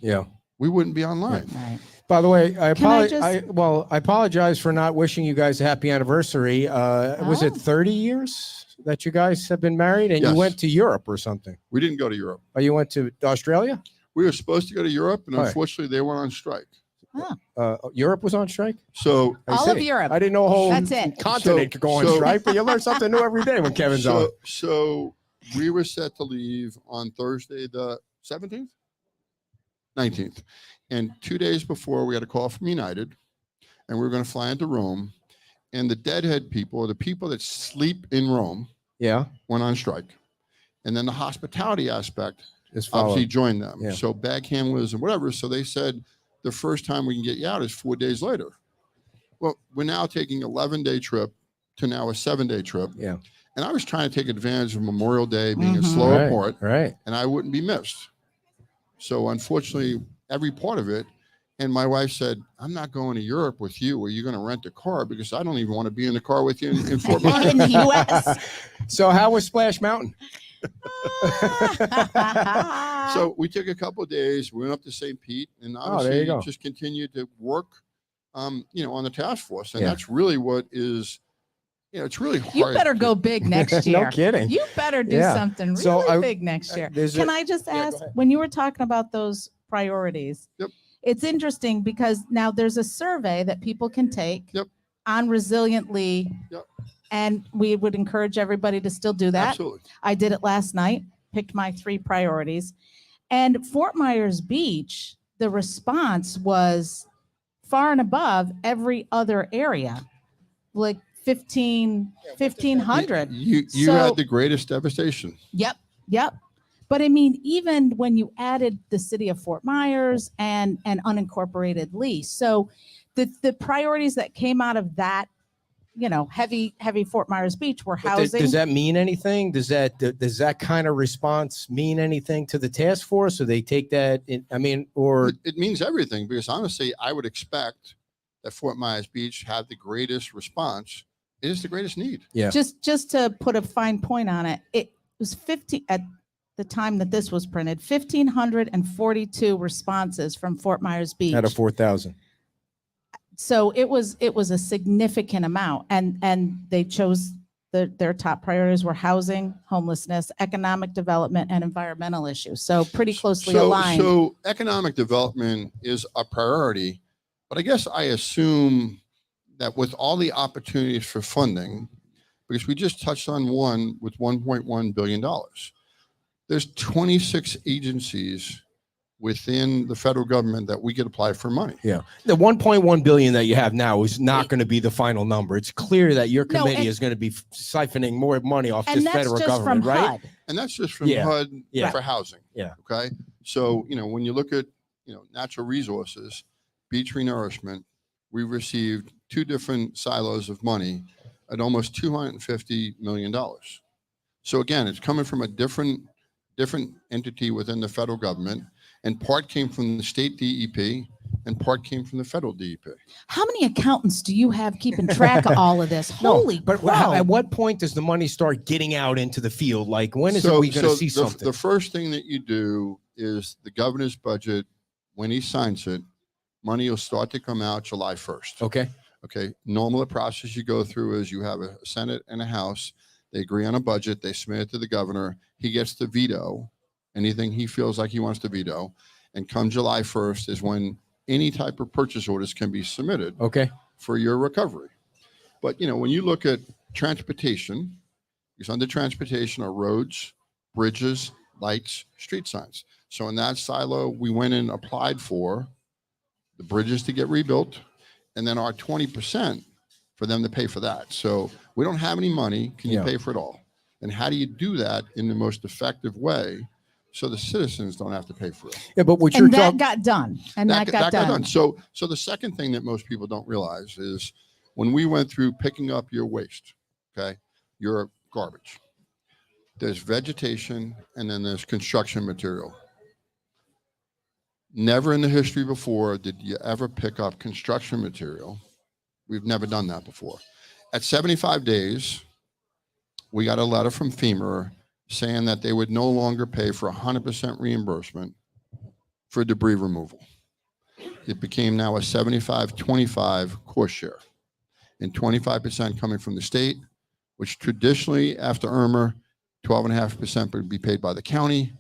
we wouldn't be online. Right. By the way, I apologize for not wishing you guys a happy anniversary. Was it 30 years that you guys have been married, and you went to Europe or something? We didn't go to Europe. Oh, you went to Australia? We were supposed to go to Europe, and unfortunately they went on strike. Europe was on strike? So all of Europe. I didn't know a whole continent could go on strike, but you learn something new every day when Kevin's on. So we were set to leave on Thursday, the 17th, 19th. And 2 days before, we had a call from United, and we were going to fly into Rome. And the deadhead people, or the people that sleep in Rome, went on strike. And then the hospitality aspect obviously joined them. Yeah. So bag handlers and whatever. So they said the first time we can get you out is 4 days later. Well, we're now taking 11-day trip to now a 7-day trip. Yeah. And I was trying to take advantage of Memorial Day being a slower port, right. and I wouldn't be missed. So unfortunately, every part of it. And my wife said, I'm not going to Europe with you. Are you going to rent a car? Because I don't even want to be in the car with you in Fort Myers. In the U.S. So how was Splash Mountain? So we took a couple of days. We went up to St. Pete, and obviously just continued to work, on the task force. And that's really what is, it's really hard. You better go big next year. No kidding. You better do something really big next year. Can I just ask, when you were talking about those priorities, it's interesting because now there's a survey that people can take on resiliently. And we would encourage everybody to still do that. Absolutely. I did it last night, picked my 3 priorities. And Fort Myers Beach, the response was far and above every other area, like 1,500. You had the greatest devastation. Yep. But I mean, even when you added the city of Fort Myers and unincorporated Lee, so the priorities that came out of that, heavy Fort Myers Beach were housing. Does that mean anything? Does that kind of response mean anything to the task force? Or they take that in, or it means everything, because honestly, I would expect that Fort Myers Beach had the greatest response. It is the greatest need. Yeah. Just to put a fine point on it, it was 50 at the time that this was printed, 1,542 responses from Fort Myers Beach out of 4,000. So it was a significant amount, and they chose their top priorities were housing, homelessness, economic development, and environmental issues. So pretty closely aligned. So economic development is a priority, but I guess I assume that with all the opportunities for funding, because we just touched on one with $1.1 billion, there's 26 agencies within the federal government that we could apply for money. Yeah. The 1.1 billion that you have now is not going to be the final number. It's clear that your committee is going to be siphoning more money off this federal government, right? HUD. And that's just from HUD for housing. Yeah. Okay. So, when you look at, natural resources, beach renourishment, we received 2 different silos of money at almost $250 million. So again, it's coming from a different entity within the federal government. And part came from the state DEP and part came from the federal DEP. How many accountants do you have keeping track of all of this? Holy crow. At what point does the money start getting out into the field? Like, when is we going to see something? The first thing that you do is the governor's budget. When he signs it, money will start to come out July 1st. Okay. Normal process you go through is you have a Senate and a House. They agree on a budget. They submit it to the governor. He gets to veto anything he feels like he wants to veto. And come July 1st is when any type of purchase orders can be submitted for your recovery. But, when you look at transportation, because under transportation are roads, bridges, lights, street signs. So in that silo, we went and applied for the bridges to get rebuilt, and then our 20% for them to pay for that. So we don't have any money. Can you pay for it all? And how do you do that in the most effective way so the citizens don't have to pay for it? Yeah, but what you're talking got done. And that got done. So the second thing that most people don't realize is when we went through picking up your waste, your garbage, there's vegetation and then there's construction material. Never in the history before did you ever pick up construction material. We've never done that before. At 75 days, we got a letter from FEMA saying that they would no longer pay for 100% reimbursement for debris removal. It became now a 75-25 cost share, and 25% coming from the state, which traditionally after Irma, 12.5% would be paid by the county,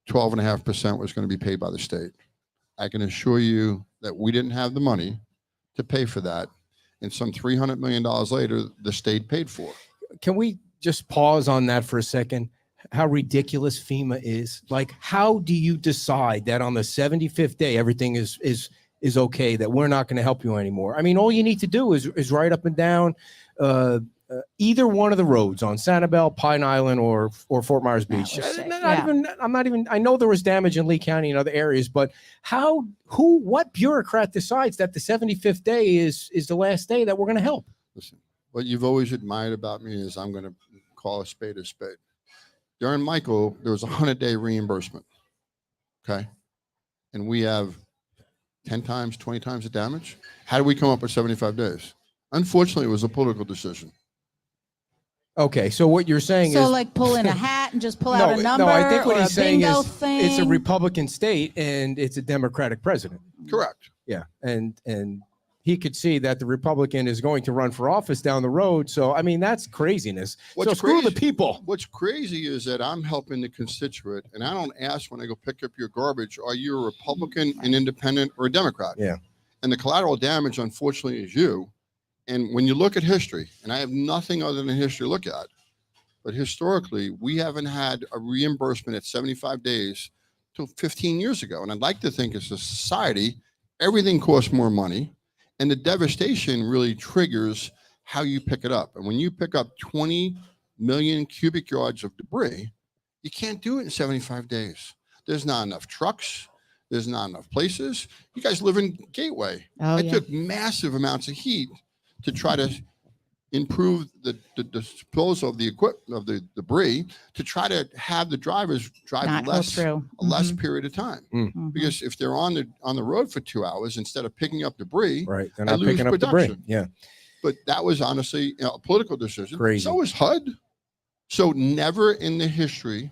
12.5% was going to be paid by the state. I can assure you that we didn't have the money to pay for that. And some $300 million later, the state paid for it. Can we just pause on that for a second? How ridiculous FEMA is. Like, how do you decide that on the 75th day, everything is okay, that we're not going to help you anymore? I mean, all you need to do is write up and down either one of the roads on Sanibel, Pine Island, or Fort Myers Beach. was sick, I'm not even. I know there was damage in Lee County and other areas, but what bureaucrat decides that the 75th day is the last day that we're going to help? Listen, what you've always admired about me is I'm going to call a spade. During Michael, there was a 100-day reimbursement. Okay. And we have 10 times, 20 times the damage. How do we come up with 75 days? Unfortunately, it was a political decision. Okay, so what you're saying So is like pull in a hat and just pull out a number. No, I think what or he's a saying bingo is thing. it's a Republican state and it's a Democratic president. Correct. Yeah, and he could see that the Republican is going to run for office down the road. So I mean, that's craziness. So screw the people. What's crazy is that I'm helping the constituent, and I don't ask when I go pick up your garbage, are you a Republican, an independent, or a Democrat? Yeah. And the collateral damage, unfortunately, is you. And when you look at history, and I have nothing other than history to look at, but historically, we haven't had a reimbursement at 75 days till 15 years ago. And I'd like to think as a society, everything costs more money. And the devastation really triggers how you pick it up. And when you pick up 20 million cubic yards of debris, you can't do it in 75 days. There's not enough trucks. There's not enough places. You guys live in Gateway. Oh, I yeah. took massive amounts of heat to try to improve the disposal of the equipment of the debris, to try to have the drivers drive Not go less through. a less Mhm. period of time. Mhm. Because if they're on the road for 2 hours instead of picking up debris, Right, they're I not lose picking up production. debris. Yeah, but that was honestly a political decision. Crazy. So is HUD. So never in the history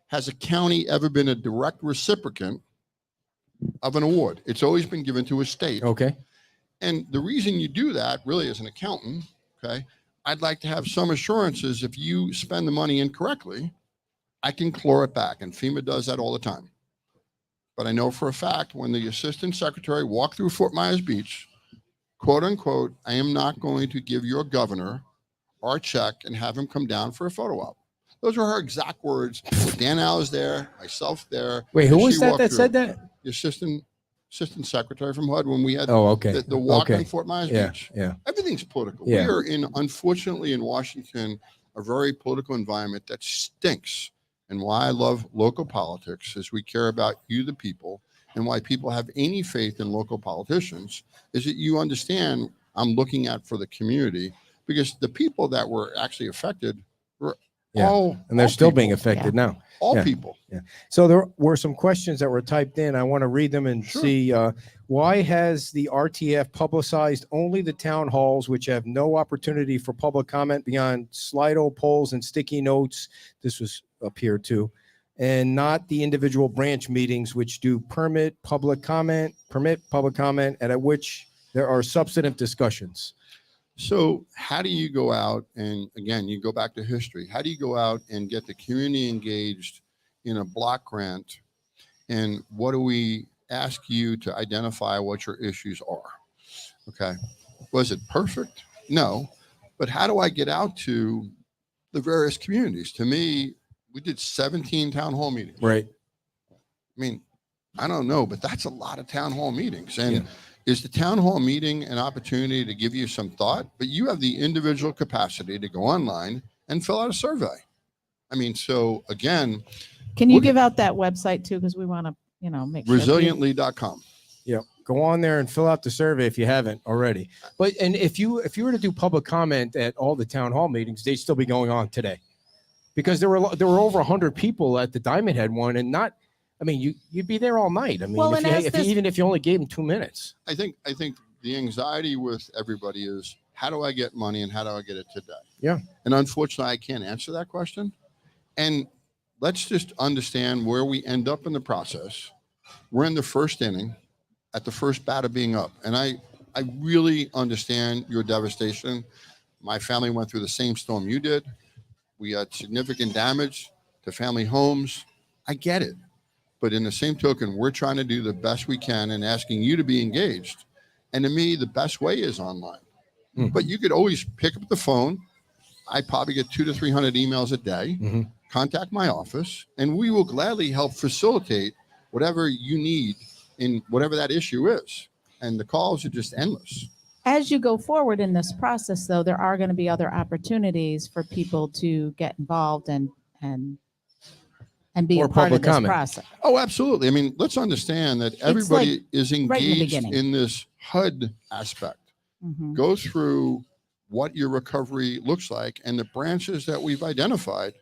has a county ever been a direct recipient of an award. It's always been given to a state. okay. And the reason you do that, really, as an accountant, okay, I'd like to have some assurances if you spend the money incorrectly, I can claw it back. And FEMA does that all the time. But I know for a fact when the assistant secretary walked through Fort Myers Beach, quote unquote, I am not going to give your governor our check and have him come down for a photo op. Those were her exact words. Dan Al is there, myself there. Wait, who and was she that walked that through. said that? The assistant secretary from HUD when we had Oh, okay. the walk okay. on Fort Myers Yeah, Beach. yeah. Everything's political. Yeah. We are unfortunately, in Washington, a very political environment that stinks. And why I love local politics is we care about you, the people, and why people have any faith in local politicians is that you understand I'm looking at for the community, because the people that were actually affected were Yeah. all, And they're all still people, being affected now. all yeah. people. So there were some questions that were typed in. I want to read them and Sure. see why has the RTF publicized only the town halls, which have no opportunity for public comment beyond Slido polls and sticky notes? This was up here too. And not the individual branch meetings, which do permit public comment, and at which there are substantive discussions. So how do you go out and, again, you go back to history, how do you go out and get the community engaged in a block grant? And what do we ask you to identify what your issues are? Okay. Was it perfect? No. But how do I get out to the various communities? To me, we did 17 town hall meetings. Right. I mean, I don't know, but that's a lot of town hall meetings. And Yeah. is the town hall meeting an opportunity to give you some thought? But you have the individual capacity to go online and fill out a survey. I mean, so again, Can you look at- give out that website too? Because we want to, make sure. resiliently.com. Yeah, go on there and fill out the survey if you haven't already. But and if you were to do public comment at all the town hall meetings, they'd still be going on today, because there were over 100 people at the Diamond Head one, and not. I mean, you'd be there all night. I mean, Well, and as even if you only gave them 2 minutes. I think the anxiety with everybody is, how do I get money and how do I get it today? Yeah. And unfortunately, I can't answer that question. And let's just understand where we end up in the process. We're in the first inning at the first batter being up. And I really understand your devastation. My family went through the same storm you did. We had significant damage to family homes. I get it. But in the same token, we're trying to do the best we can and asking you to be engaged. And to me, the best way is online. Mhm. But you could always pick up the phone. I probably get 200 to 300 emails a day. Mhm. Contact my office, and we will gladly help facilitate whatever you need in whatever that issue is. And the calls are just endless. As you go forward in this process, though, there are going to be other opportunities for people to get involved and be Or a part of public this comment. process. Oh, absolutely. I mean, let's understand that everybody is right in the engaged beginning. in this HUD aspect. Mhm. Go through what your recovery looks like, and the branches that we've identified,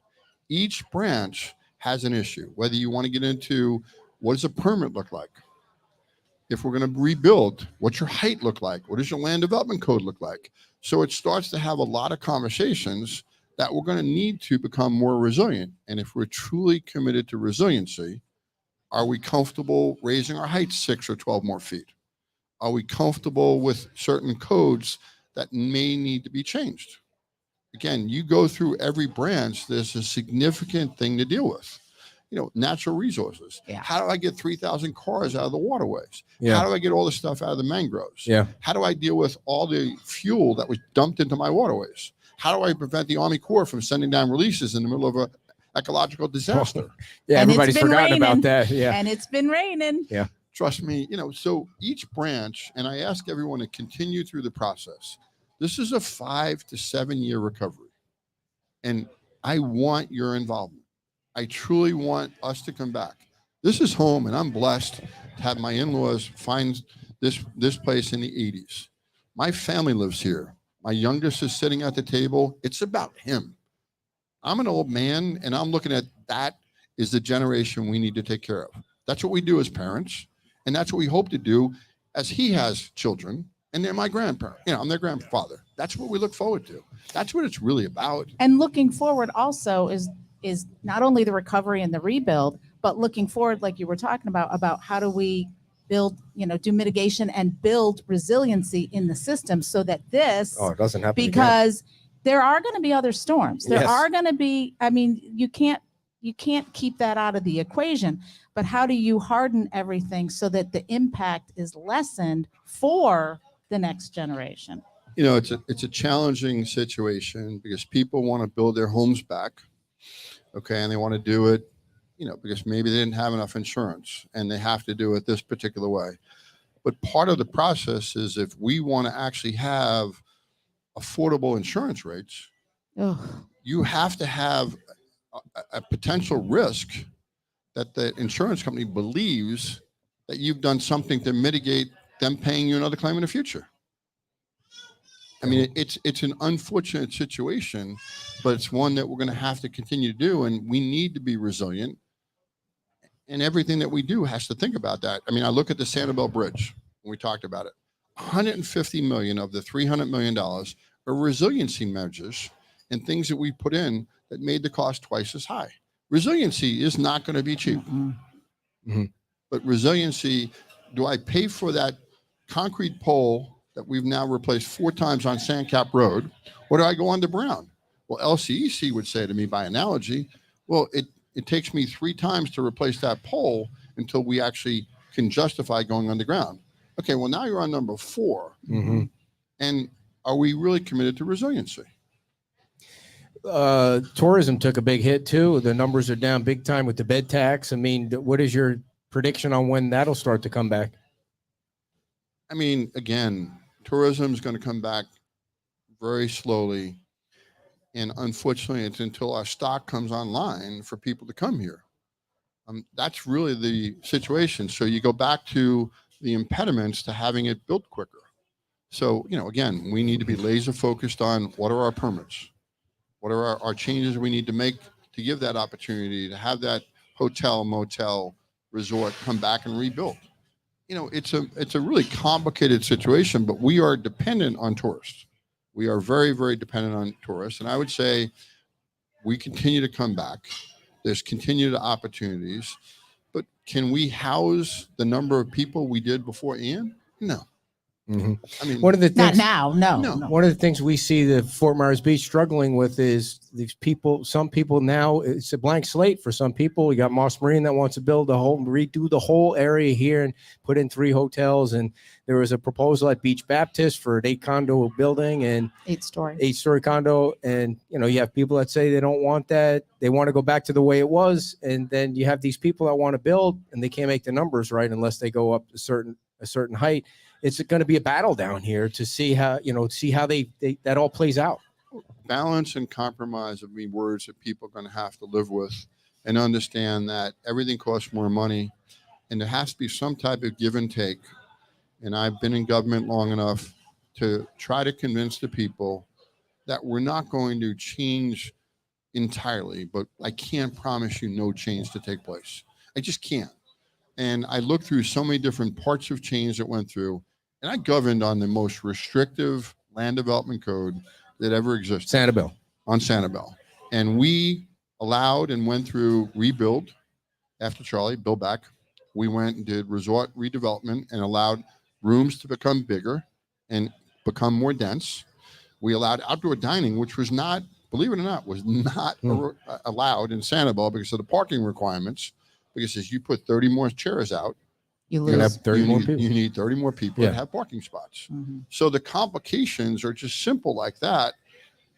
each branch has an issue. Whether you want to get into what does a permit look like? If we're going to rebuild, what's your height look like? What does your land development code look like? So it starts to have a lot of conversations that we're going to need to become more resilient. And if we're truly committed to resiliency, are we comfortable raising our height 6 or 12 more feet? Are we comfortable with certain codes that may need to be changed? Again, you go through every branch, there's a significant thing to deal with. You know, natural resources. Yeah. How do I get 3,000 cars out of the waterways? Yeah. How do I get all the stuff out of the mangroves? Yeah. How do I deal with all the fuel that was dumped into my waterways? How do I prevent the Army Corps from sending down releases in the middle of an ecological disaster? Yeah, And it's everybody's been forgotten about raining. that. Yeah. And it's been raining. Trust me, you know, so each branch, and I ask everyone to continue through the process. This is a 5 to 7 year recovery. And I want your involvement. I truly want us to come back. This is home, and I'm blessed to have my in-laws find this place in the 80s. My family lives here. My youngest is sitting at the table. It's about him. I'm an old man, and I'm looking at that is the generation we need to take care of. That's what we do as parents, and that's what we hope to do as he has children, and they're my grandparent. You know, I'm their grandfather. That's what we look forward to. That's what it's really about. And looking forward also is not only the recovery and the rebuild, but looking forward, like you were talking about how do we build, do mitigation and build resiliency in the system so that this, Oh, it doesn't happen again. because there are going to be other storms. There Yes. are going to be, I mean, you can't keep that out of the equation, but how do you harden everything so that the impact is lessened for the next generation? You know, it's a challenging situation because people want to build their homes back. Okay. And they want to do it, because maybe they didn't have enough insurance and they have to do it this particular way. But part of the process is if we want to actually have affordable insurance rates, Ugh. you have to have a potential risk that the insurance company believes that you've done something to mitigate them paying you another claim in the future. I mean, it's an unfortunate situation, but it's one that we're going to have to continue to do, and we need to be resilient. And everything that we do has to think about that. I mean, I look at the Sanibel Bridge, when we talked about it. 150 million of the $300 million are resiliency measures and things that we put in that made the cost twice as high. Resiliency is not going to be cheap. Mm-hmm. But resiliency, do I pay for that concrete pole that we've now replaced 4 times on Sandcap Road, or do I go under Brown? Well, LCEC would say to me by analogy, well, it takes me 3 times to replace that pole until we actually can justify going underground. Okay, well, now you're on number 4. Mm-hmm. And are we really committed to resiliency? Tourism took a big hit too. The numbers are down big time with the bed tax. I mean, what is your prediction on when that'll start to come back? I mean, again, tourism is going to come back very slowly. And unfortunately, it's until our stock comes online for people to come here. That's really the situation. So you go back to the impediments to having it built quicker. So, again, we need to be laser focused on what are our permits? What are our changes we need to make to give that opportunity to have that hotel, motel, resort come back and rebuild? It's a really complicated situation, but we are dependent on tourists. We are very, very dependent on tourists. And I would say we continue to come back. There's continued opportunities. But can we house the number of people we did before Ian? No. Mm-hmm. I mean, one of the things, Not now. No. One of the things we see the Fort Myers Beach struggling with is these people. Some people now, it's a blank slate for some people. You got Moss Marine that wants to redo the whole area here and put in 3 hotels. And there was a proposal at Beach Baptist for an 8 condo building and 8-story condo. And, you have people that say they don't want that. They want to go back to the way it was. And then you have these people that want to build and they can't make the numbers right unless they go up a certain height. it's going to be a battle down here to see how they that all plays out. Balance and compromise would be words that people are going to have to live with, and understand that everything costs more money, and there has to be some type of give and take. And I've been in government long enough to try to convince the people that we're not going to change entirely, but I can't promise you no change to take place. I just can't. And I looked through so many different parts of change that went through, and I governed on the most restrictive land development code that ever existed. Sanibel. On Sanibel. And we allowed and went through rebuild after Charlie, build back. We went and did resort redevelopment and allowed rooms to become bigger and become more dense. We allowed outdoor dining, which was not, believe it or not, was not allowed in Sanibel because of the parking requirements. Because as you put 30 more chairs out, You You're gonna lose. have 30 more people. You need 30 more people Yeah. that have parking spots. Mhm. So the complications are just simple like that.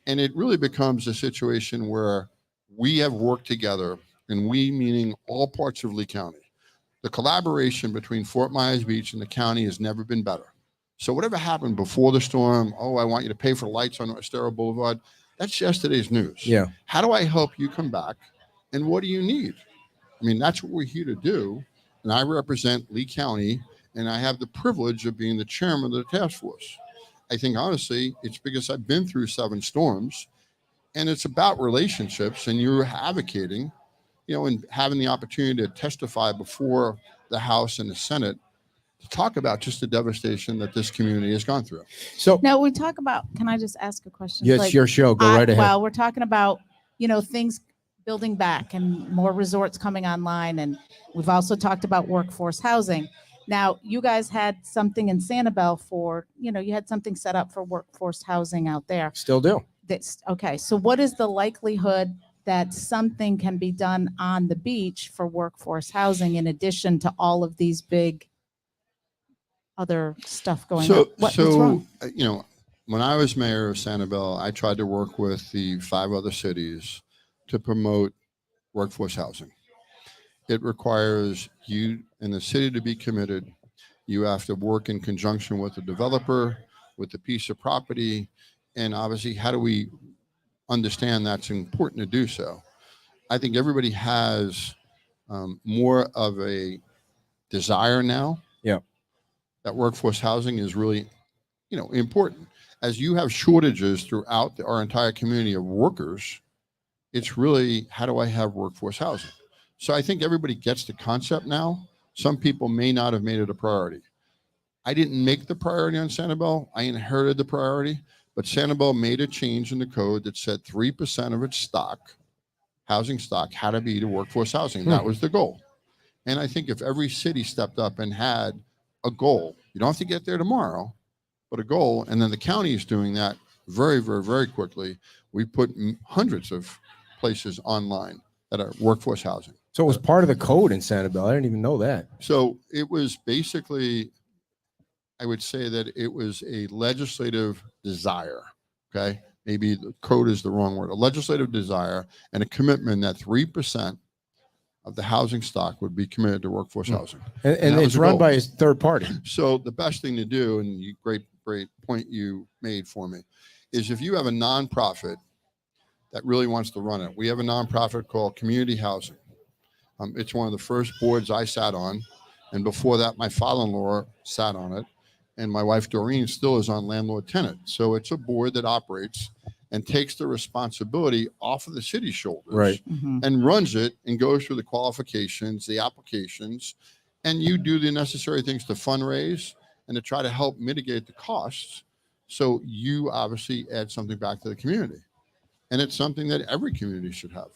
And it really becomes a situation where we have worked together, and we meaning all parts of Lee County. The collaboration between Fort Myers Beach and the county has never been better. So whatever happened before the storm, I want you to pay for the lights on Estero Boulevard, that's yesterday's news. Yeah. How do I help you come back? And what do you need? I mean, that's what we're here to do. And I represent Lee County, and I have the privilege of being the chairman of the task force. I think, honestly, it's because I've been through 7 storms, and it's about relationships, and you're advocating, and having the opportunity to testify before the House and the Senate to talk about just the devastation that this community has gone through. So Now we talk about, can I just ask a question? yes, Like, your show. Go right ahead. Well, we're talking about, things building back and more resorts coming online. And we've also talked about workforce housing. Now, you guys had something in Sanibel for, you had something set up for workforce housing out there. Still do. Okay. So what is the likelihood that something can be done on the beach for workforce housing in addition to all of these big other stuff going on? What's wrong? When I was mayor of Sanibel, I tried to work with the 5 other cities to promote workforce housing. It requires you and the city to be committed. You have to work in conjunction with the developer, with the piece of property, and obviously, how do we understand that's important to do so? I think everybody has more of a desire now. Yeah. That workforce housing is really, important. As you have shortages throughout our entire community of workers, it's really, how do I have workforce housing? So I think everybody gets the concept now. Some people may not have made it a priority. I didn't make the priority on Sanibel. I inherited the priority, but Sanibel made a change in the code that said 3% of its stock, housing stock, had to be to workforce housing. That was the goal. And I think if every city stepped up and had a goal, you don't have to get there tomorrow, but a goal, and then the county is doing that very, very, very quickly. We put hundreds of places online that are workforce housing. So it was part of the code in Sanibel. I didn't even know that. So it was basically, I would say that it was a legislative desire. Okay. Maybe the code is the wrong word, a legislative desire and a commitment that 3% of the housing stock would be committed to workforce housing. And that it's was the run goal. by a third party. So the best thing to do, and great point you made for me, is if you have a nonprofit that really wants to run it. We have a nonprofit called Community Housing. It's one of the first boards I sat on. And before that, my father-in-law sat on it. And my wife, Doreen, still is on landlord tenant. So it's a board that operates and takes the responsibility off of the city's shoulders. Right. And runs it and goes through the qualifications, the applications, and you do the necessary things to fundraise and to try to help mitigate the costs. So you obviously add something back to the community. And it's something that every community should have.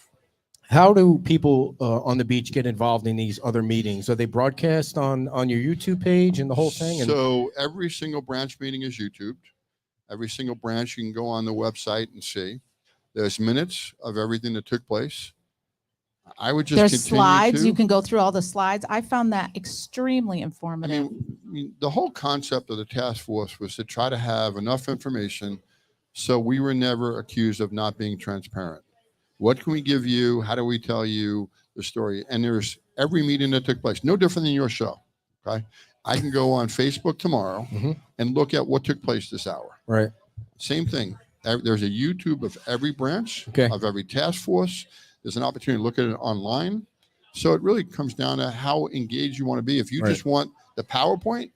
How do people on the beach get involved in these other meetings? Are they broadcast on your YouTube page and the whole thing? So every single branch meeting is YouTubed. Every single branch you can go on the website and see. There's minutes of everything that took place. I would just There's continue slides. to. You can go through all the slides. I found that extremely I informative. mean, the whole concept of the task force was to try to have enough information so we were never accused of not being transparent. What can we give you? How do we tell you the story? And there's every meeting that took place, no different than your show, okay? I can go on Facebook tomorrow and look at what took place this hour. Right. Same thing. There's a YouTube of every branch, of every task force. There's an opportunity to look at it online. So it really comes down to how engaged you want to be. If you just want the PowerPoint,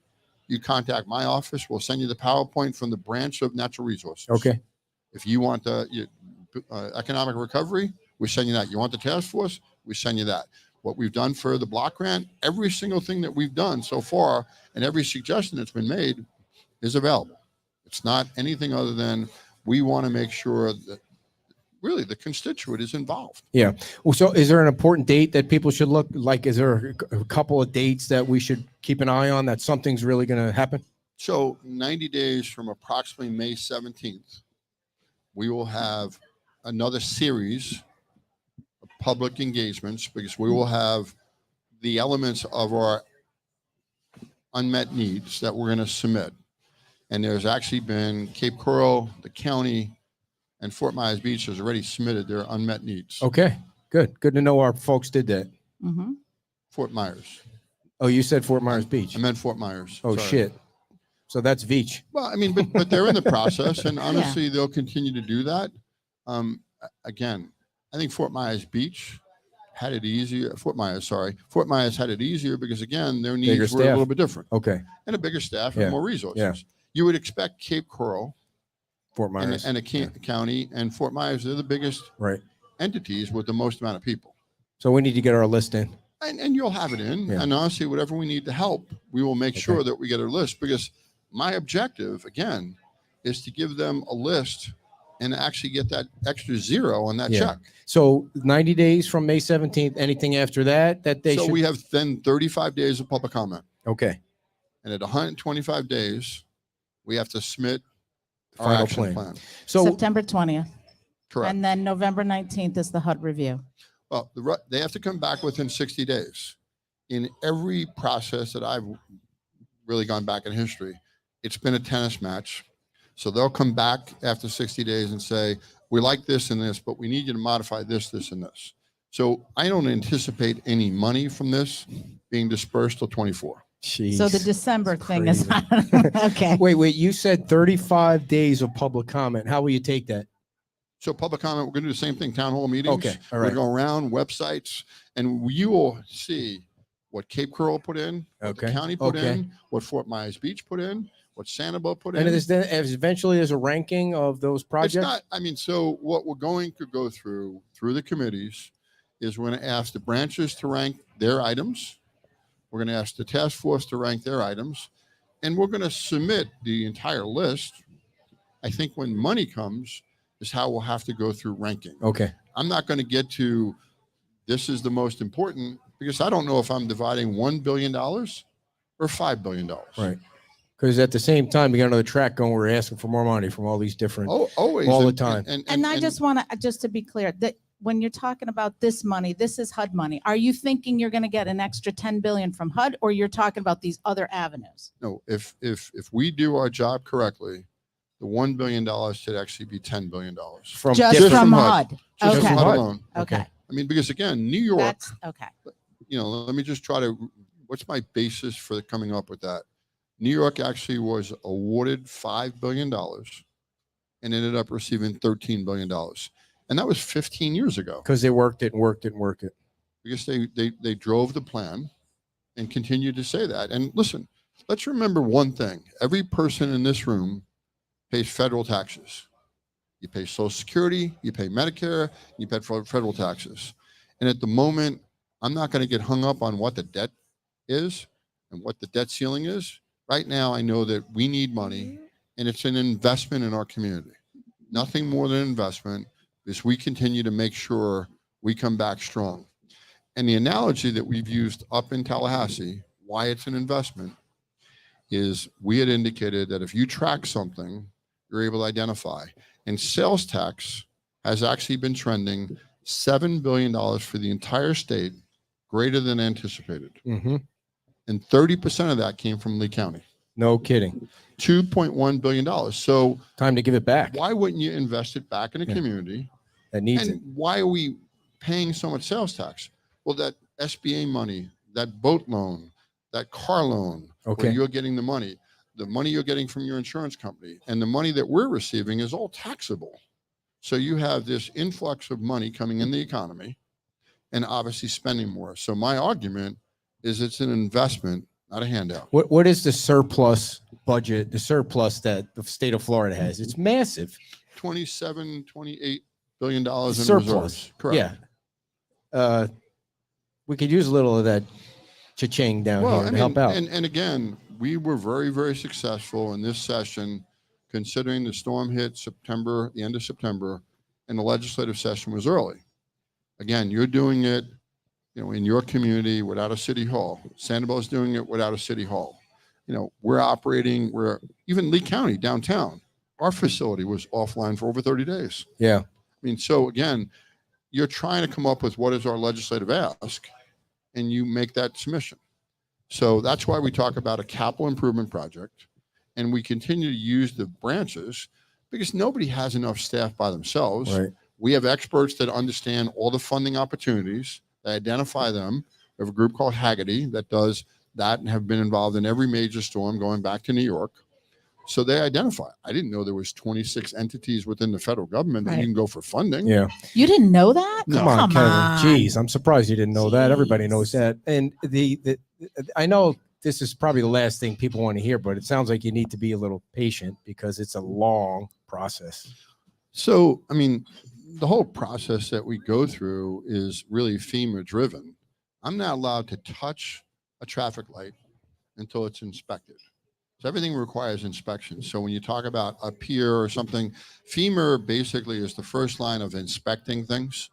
you contact my office. We'll send you the PowerPoint from the branch of natural resources. Okay. If you want the economic recovery, we send you that. You want the task force, we send you that. What we've done for the block grant, every single thing that we've done so far and every suggestion that's been made is available. It's not anything other than we want to make sure that really the constituent is involved. Yeah. Well, so is there an important date that people should look like? Is there a couple of dates that we should keep an eye on that something's really going to happen? So 90 days from approximately May 17th, we will have another series of public engagements because we will have the elements of our unmet needs that we're going to submit. And there's actually been Cape Coral, the county, and Fort Myers Beach has already submitted their unmet needs. Okay, good. Good to know our folks did that. Fort Myers. Oh, you said Fort Myers Beach. I meant Fort Myers. Oh, Sorry. shit. So that's Beach. Well, I mean, but they're in the process, and honestly, they'll continue to do that. Again, I think Fort Myers Beach had it easier. Fort Myers had it easier because, again, their needs were a little bit different. Okay. And a bigger staff and more resources. Yeah. You would expect Cape Coral, Fort Myers, and a county, and Fort Myers, they're the biggest entities with the most amount of people. So we need to get our list in. And you'll have it in. Yeah. And honestly, whatever we need to help, we will make sure that we get a list, because my objective, again, is to give them a list and actually get that extra zero on that check. So 90 days from May 17th, anything after that they should. So we have then 35 days of public comment. Okay. And at 125 days, we have to submit our Final action plan. plan. So September 20th. Correct. And then November 19th is the HUD review. Well, they have to come back within 60 days. In every process that I've really gone back in history, it's been a tennis match. So they'll come back after 60 days and say, we like this and this, but we need you to modify this, this, and this. So I don't anticipate any money from this being dispersed till 24. Jeez, So the December thing is crazy. okay. Wait, you said 35 days of public comment. How will you take that? So public comment, we're going to do the same thing, town hall meetings. Okay, all We're right. going to go around websites, and you will see what Cape Coral put in, what the county put in, what Fort Myers Beach put in, what Sanibel put in. And eventually there's a ranking of those projects? It's not, I mean, so what we're going to go through the committees is we're going to ask the branches to rank their items. We're going to ask the task force to rank their items, and we're going to submit the entire list. I think when money comes is how we'll have to go through ranking. Okay. I'm not going to get to this is the most important, because I don't know if I'm dividing $1 billion or $5 billion. Right. Because at the same time, we got another track going. We're asking for more money from all these different, always, all the time. And I just want to, just to be clear, that when you're talking about this money, this is HUD money. Are you thinking you're going to get an extra 10 billion from HUD, or you're talking about these other avenues? No, if we do our job correctly, the $1 billion should actually be $10 billion. From Just different- from HUD. HUD. Just Okay. from HUD alone. Okay. I mean, because again, New York, That's okay. let me just try to, what's my basis for coming up with that? New York actually was awarded $5 billion and ended up receiving $13 billion. And that was 15 years ago. Because they worked it and worked it and worked it. Because they drove the plan and continued to say that. And listen, let's remember one thing. Every person in this room pays federal taxes. You pay Social Security, you pay Medicare, you pay federal taxes. And at the moment, I'm not going to get hung up on what the debt is and what the debt ceiling is. Right now, I know that we need money, and it's an investment in our community. Nothing more than an investment, is we continue to make sure we come back strong. And the analogy that we've used up in Tallahassee, why it's an investment, is we had indicated that if you track something, you're able to identify. And sales tax has actually been trending $7 billion for the entire state, greater than anticipated. Mm-hmm. And 30% of that came from Lee County. No kidding. $2.1 billion. So Time to give it back. why wouldn't you invest it back in a community? That needs And why are we paying so much sales tax? Well, that SBA money, that boat loan, that car loan Okay. where you're getting the money you're getting from your insurance company, and the money that we're receiving is all taxable. So you have this influx of money coming in the economy and obviously spending more. So my argument is it's an investment, not a handout. What is the surplus budget, the surplus that the state of Florida has? It's massive. 27, $28 billion in Surplus. reserves. Correct. Yeah. We could use a little of that cha-ching down here to help out. And again, we were very, very successful in this session, considering the storm hit the end of September, and the legislative session was early. Again, you're doing it, in your community without a city hall. Sandoval's doing it without a city hall. We're even Lee County downtown, our facility was offline for over 30 days. Yeah. So again, you're trying to come up with what is our legislative ask, and you make that submission. So that's why we talk about a capital improvement project, and we continue to use the branches because nobody has enough staff by themselves. Right. We have experts that understand all the funding opportunities, they identify them. We have a group called Haggerty that does that and have been involved in every major storm going back to New York. So they identify. I didn't know there was 26 entities within the federal government that you can go for funding. Yeah. You didn't know that? No. Come on, Kevin. on. Jeez, I'm surprised you didn't know that. Everybody knows Jeez. that. And I know this is probably the last thing people want to hear, but it sounds like you need to be a little patient because it's a long process. So, the whole process that we go through is really FEMA driven. I'm not allowed to touch a traffic light until it's inspected. So everything requires inspection. So when you talk about a pier or something, FEMA basically is the first line of inspecting things.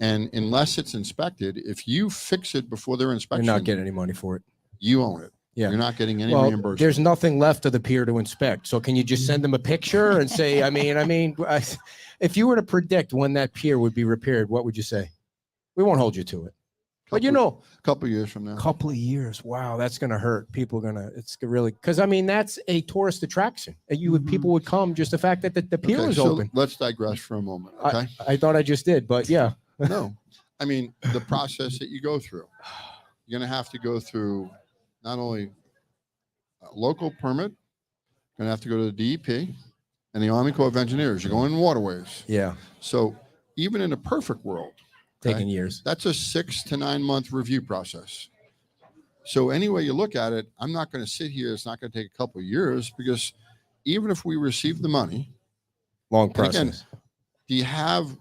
And unless it's inspected, if you fix it before their inspection, You're not getting any money for it. you own it. Yeah. You're not getting any Well, reimbursement. there's nothing left of the pier to inspect. So can you just send them a picture and say, if you were to predict when that pier would be repaired, what would you say? We won't hold you to it. But a couple of years from now. couple of years. Wow, that's going to hurt. People are going to, it's really, because that's a tourist attraction. People would come just the fact that the pier is so open. let's digress for a moment. Okay. I thought I just did, but yeah. No, the process that you go through, you're going to have to go through not only a local permit, you're going to have to go to the DEP and the Army Corps of Engineers. You're going in waterways. Yeah. So even in a perfect world, Taking years. that's a 6 to 9 month review process. So any way you look at it, I'm not going to sit here. It's not going to take a couple of years because even if we receive the money, Long and again, process. do you have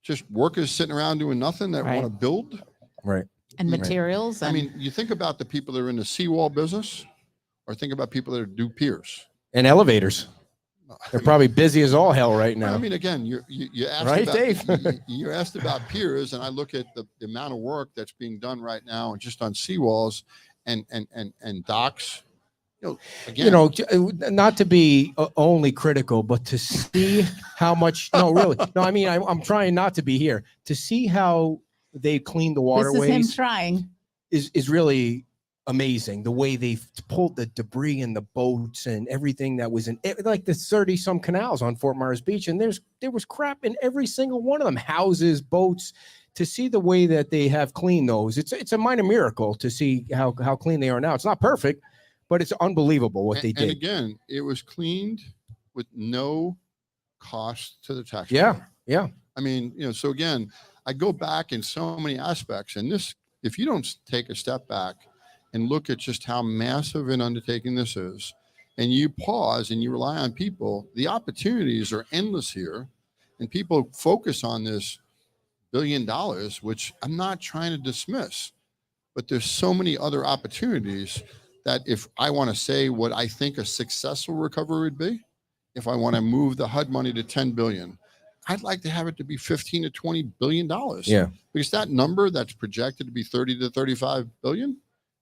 just workers sitting around doing nothing that Right. want to build? Right. And Right. materials. And You think about the people that are in the seawall business, or think about people that do piers. And elevators. They're probably busy as all hell right now. Again, you asked Right, about, Dave? you asked about piers, and I look at the amount of work that's being done right now, and just on seawalls and docks. Again, not to be only critical, but to see how much. No, really. No, I'm trying not to be here. To see how they clean the this is him waterways trying. is really amazing. The way they pulled the debris in the boats and everything that was in like the 30 some canals on Fort Myers Beach. And there was crap in every single one of them, houses, boats. To see the way that they have cleaned those, it's a minor miracle to see how clean they are now. It's not perfect, but it's unbelievable what they did. And again, it was cleaned with no cost to the taxpayer. Yeah. So again, I go back in so many aspects, and this, if you don't take a step back and look at just how massive an undertaking this is, and you pause and you rely on people, the opportunities are endless here, and people focus on this $1 billion, which I'm not trying to dismiss, but there's so many other opportunities that if I want to say what I think a successful recovery would be, if I want to move the HUD money to 10 billion, I'd like to have it to be 15 to 20 billion dollars. Yeah. Because that number that's projected to be 30 to 35 billion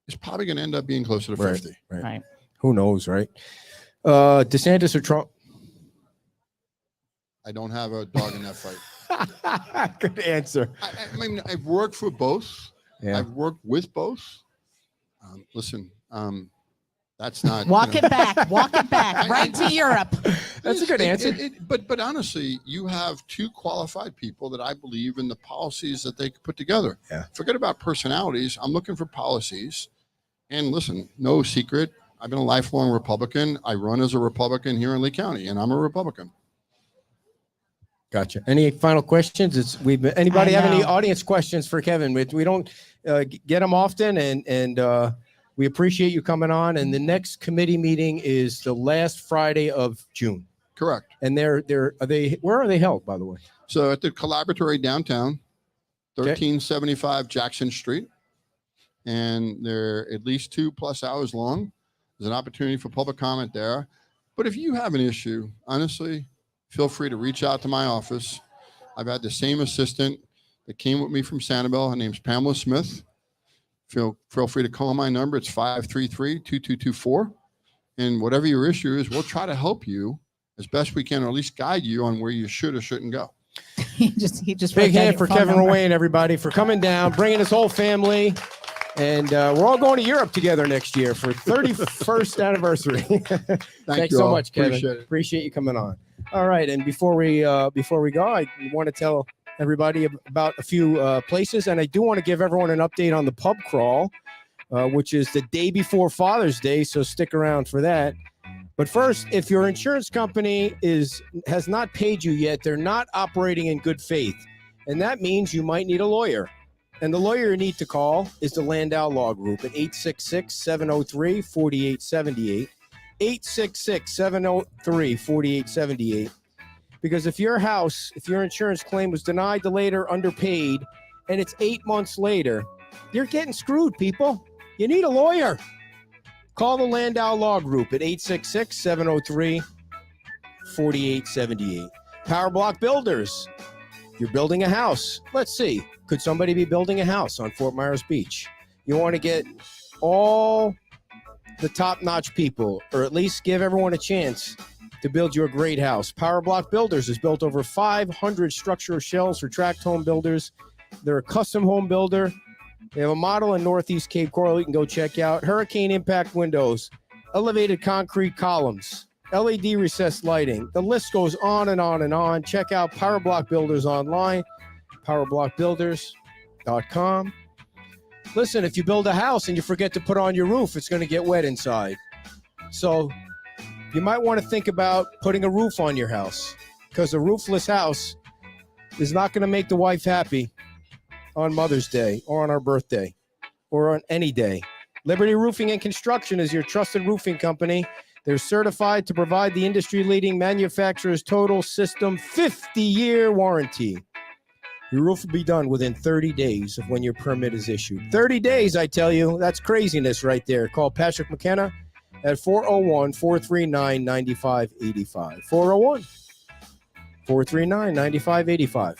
is probably going to end up being closer to 50. Right. Who knows, right? DeSantis or Trump? I don't have a dog in that fight. Good answer. I've worked for both. Yeah. I've worked with both. Listen, that's not Walk it back right to Europe. That's a good answer. But honestly, you have two qualified people that I believe in the policies that they could put together. Yeah. Forget about personalities. I'm looking for policies And listen, no secret. I've been a lifelong Republican. I run as a Republican here in Lee County, and I'm a Republican. Gotcha. Any final questions? Anybody have any know. audience questions for Kevin? We don't get them often, and we appreciate you coming on. And the next committee meeting is the last Friday of June. Correct. And where are they held, by the way? So at the Collaboratory downtown, 1375 Jackson Street, and they're at least 2+ hours long. There's an opportunity for public comment there. But if you have an issue, honestly, feel free to reach out to my office. I've had the same assistant that came with me from Sanibel. Her name's Pamela Smith. Feel free to call my number. It's 533-2224. And whatever your issue is, we'll try to help you as best we can, or at least guide you on where you should or shouldn't go. he just Big hand for Kevin Ruane, everybody, for coming down, bringing his whole family. And we're all going to Europe together next year for 31st anniversary. Thanks so much, Kevin. Appreciate you coming on. All right, and before we go, I want to tell everybody about a few places, and I do want to give everyone an update on the pub crawl, which is the day before Father's Day. So stick around for that. But first, if your insurance company has not paid you yet, they're not operating in good faith, and that means you might need a lawyer. And the lawyer you need to call is the Landau Law Group at 866-703-4878. 866-703-4878. Because if your insurance claim was denied, delayed, or underpaid, and it's 8 months later, you're getting screwed, people. You need a lawyer. Call the Landau Law Group at 866-703-4878. Power Block Builders. You're building a house. Let's see. Could somebody be building a house on Fort Myers Beach? You want to get all the top-notch people, or at least give everyone a chance to build you a great house. Power Block Builders has built over 500 structural shells for tract home builders. They're a custom home builder. They have a model in Northeast Cape Coral you can go check out. Hurricane impact windows, elevated concrete columns, LED recessed lighting. The list goes on and on and on. Check out Power Block Builders online, powerblockbuilders.com. Listen, if you build a house and you forget to put on your roof, it's going to get wet inside. So you might want to think about putting a roof on your house, because a roofless house is not going to make the wife happy on Mother's Day or on our birthday or on any day. Liberty Roofing and Construction is your trusted roofing company. They're certified to provide the industry-leading manufacturer's total system 50-year warranty. Your roof will be done within 30 days of when your permit is issued. 30 days, I tell you. That's craziness right there. Call Patrick McKenna at 401-439-9585. 401-439-9585.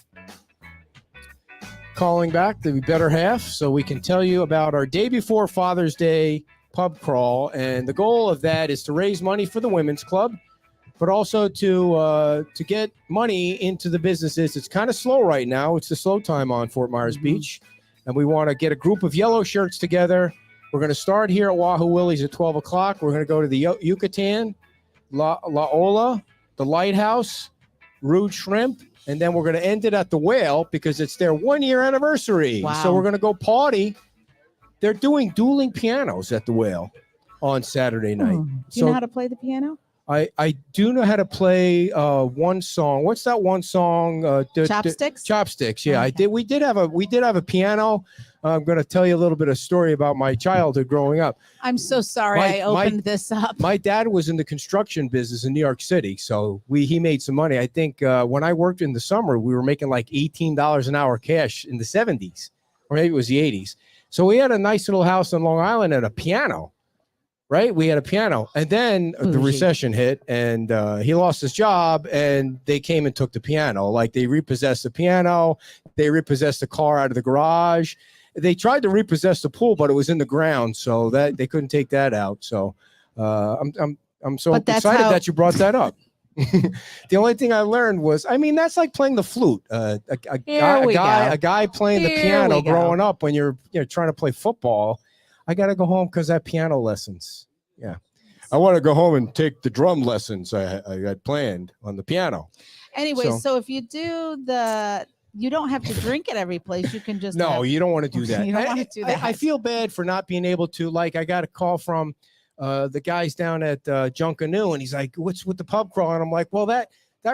Calling back the better half so we can tell you about our day before Father's Day pub crawl. And the goal of that is to raise money for the Women's Club, but also to get money into the businesses. It's kind of slow right now. It's the slow time on Fort Myers Beach. And we want to get a group of yellow shirts together. We're going to start here at Wahoo Willie's at 12 o'clock. We're going to go to the Yucatan, La Ola, the Lighthouse, Rude Shrimp, and then we're going to end it at the Whale because it's their 1-year anniversary. Wow. So we're going to go party. They're doing dueling pianos at the Whale on Saturday night. Do you know how to play the piano? I do know how to play one song. What's that one song? Chopsticks? Chopsticks. Yeah, Okay. We did have a piano. I'm going to tell you a little bit of story about my childhood growing up. I'm so sorry I opened this up. My dad was in the construction business in New York City, so he made some money. I think when I worked in the summer, we were making like $18 an hour cash in the 70s, or maybe it was the 80s. So we had a nice little house on Long Island and a piano. Right? We had a piano. And then the recession hit and he lost his job and they came and took the piano. Like they repossessed the piano. They repossessed the car out of the garage. They tried to repossess the pool, but it was in the ground. So that they couldn't take that out. So I'm so excited that you brought that up. The only thing I learned was, that's like playing the flute. A guy playing the piano growing up when you're trying to play football. I got to go home because I have piano lessons. Yeah. I want to go home and take the drum lessons I had planned on the piano. Anyway, so if you do the You don't have to drink at every place. You can just No, you don't want to do that. You don't want to do that. I feel bad for not being able to. Like, I got a call from the guys down at Junkanoo, and he's like, "What's with the pub crawl?" And I'm like, "Well, that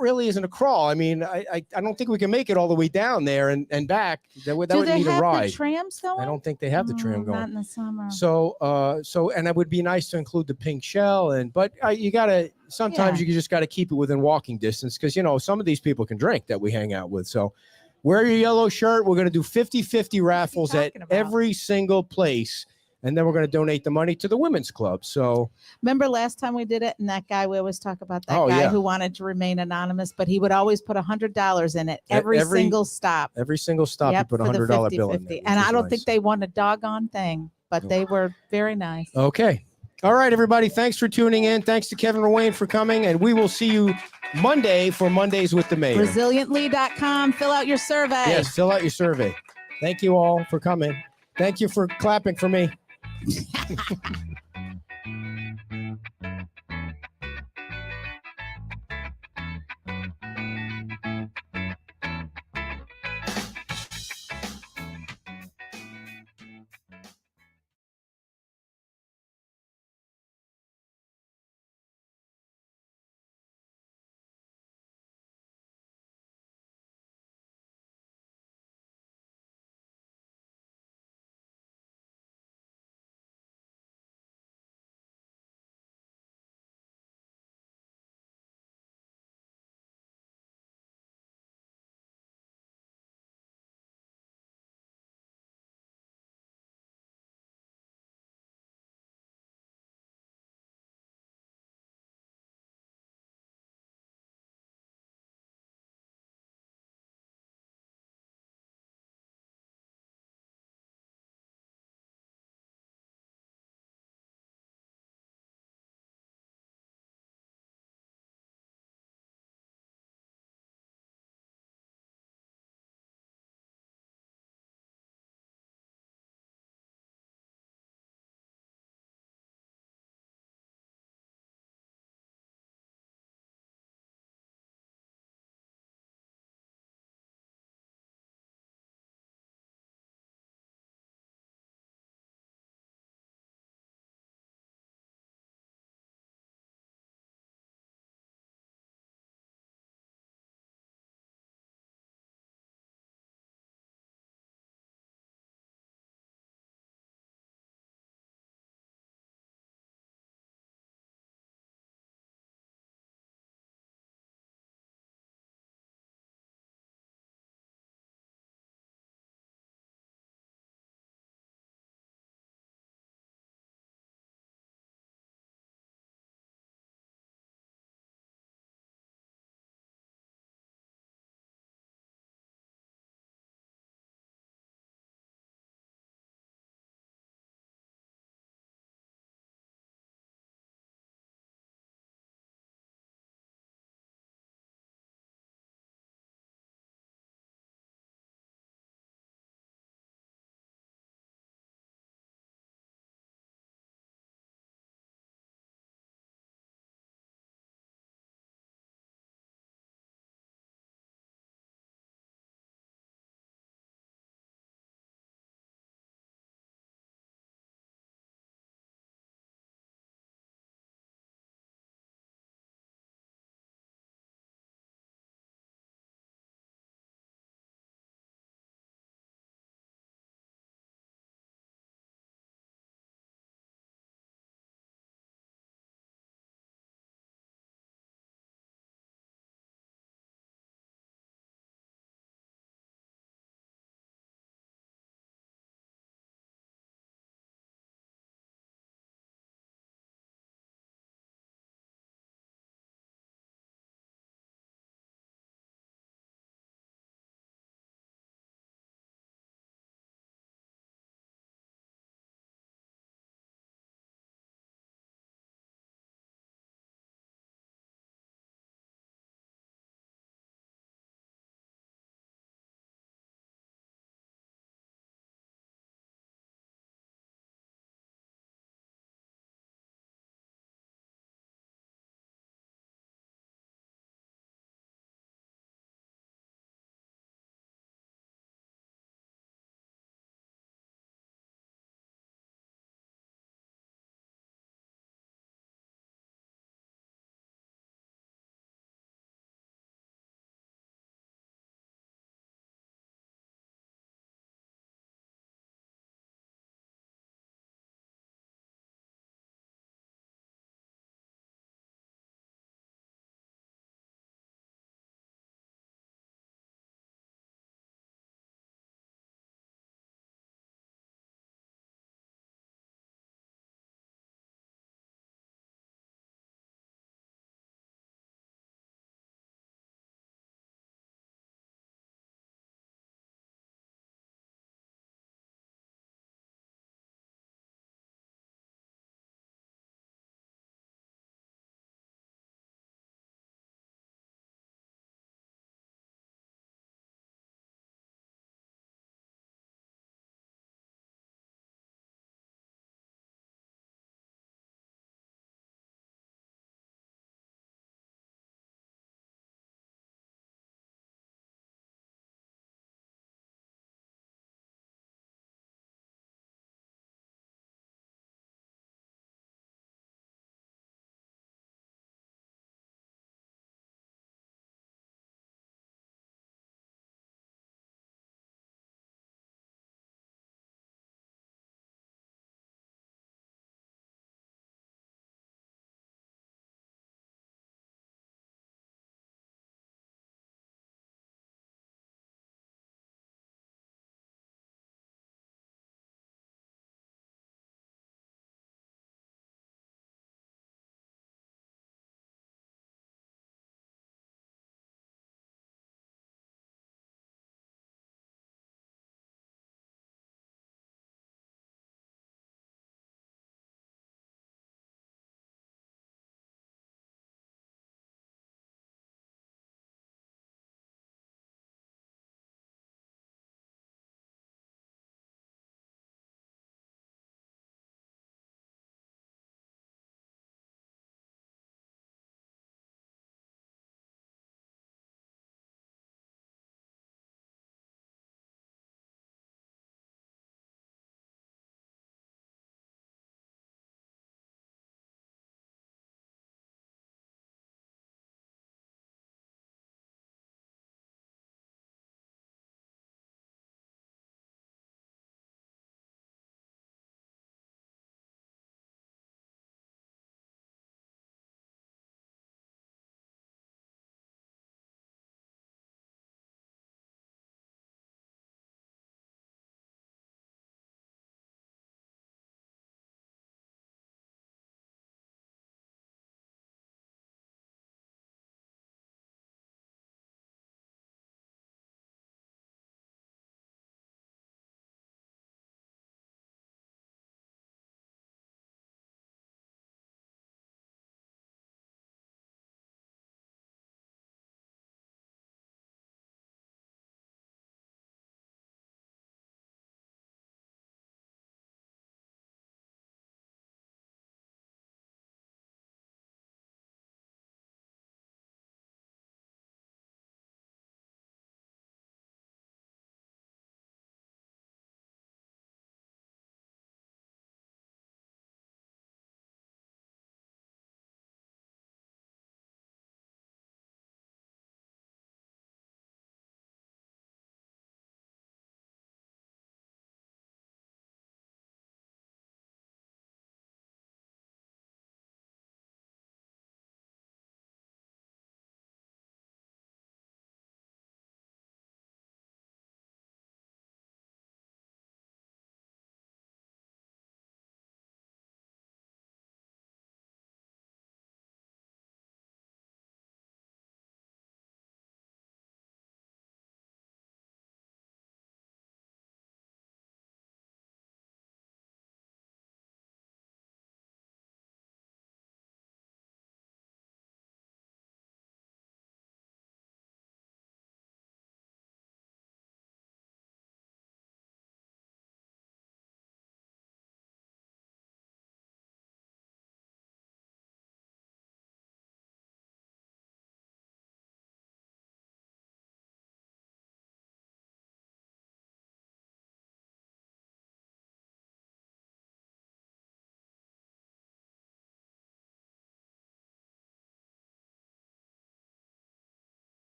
really isn't a crawl. I mean, I don't think we can make it all the way down there and back. That would Do they need a have ride. the trams going? I don't think they have the tram going. Not in the summer. So, and it would be nice to include the pink shell, but you gotta, sometimes you just gotta keep it within walking distance, because some of these people can drink that we hang out with. So wear your yellow shirt. We're gonna do 50-50 raffles at every single place, and then we're gonna donate the money to the women's club. So remember last time we did it, and that guy, we always talk about that guy who wanted to remain anonymous, but he would always put $100 in it every single stop. Every single stop, he put $100 bill in there. And I don't think they won a doggone thing, but they were very nice. Okay. All right, everybody. Thanks for tuning in. Thanks to Kevin Ruane for coming, and we will see you Monday for Mondays with the Mayor. Resiliently.com. Fill out your survey. Yes, fill out your survey. Thank you all for coming. Thank you for clapping for me.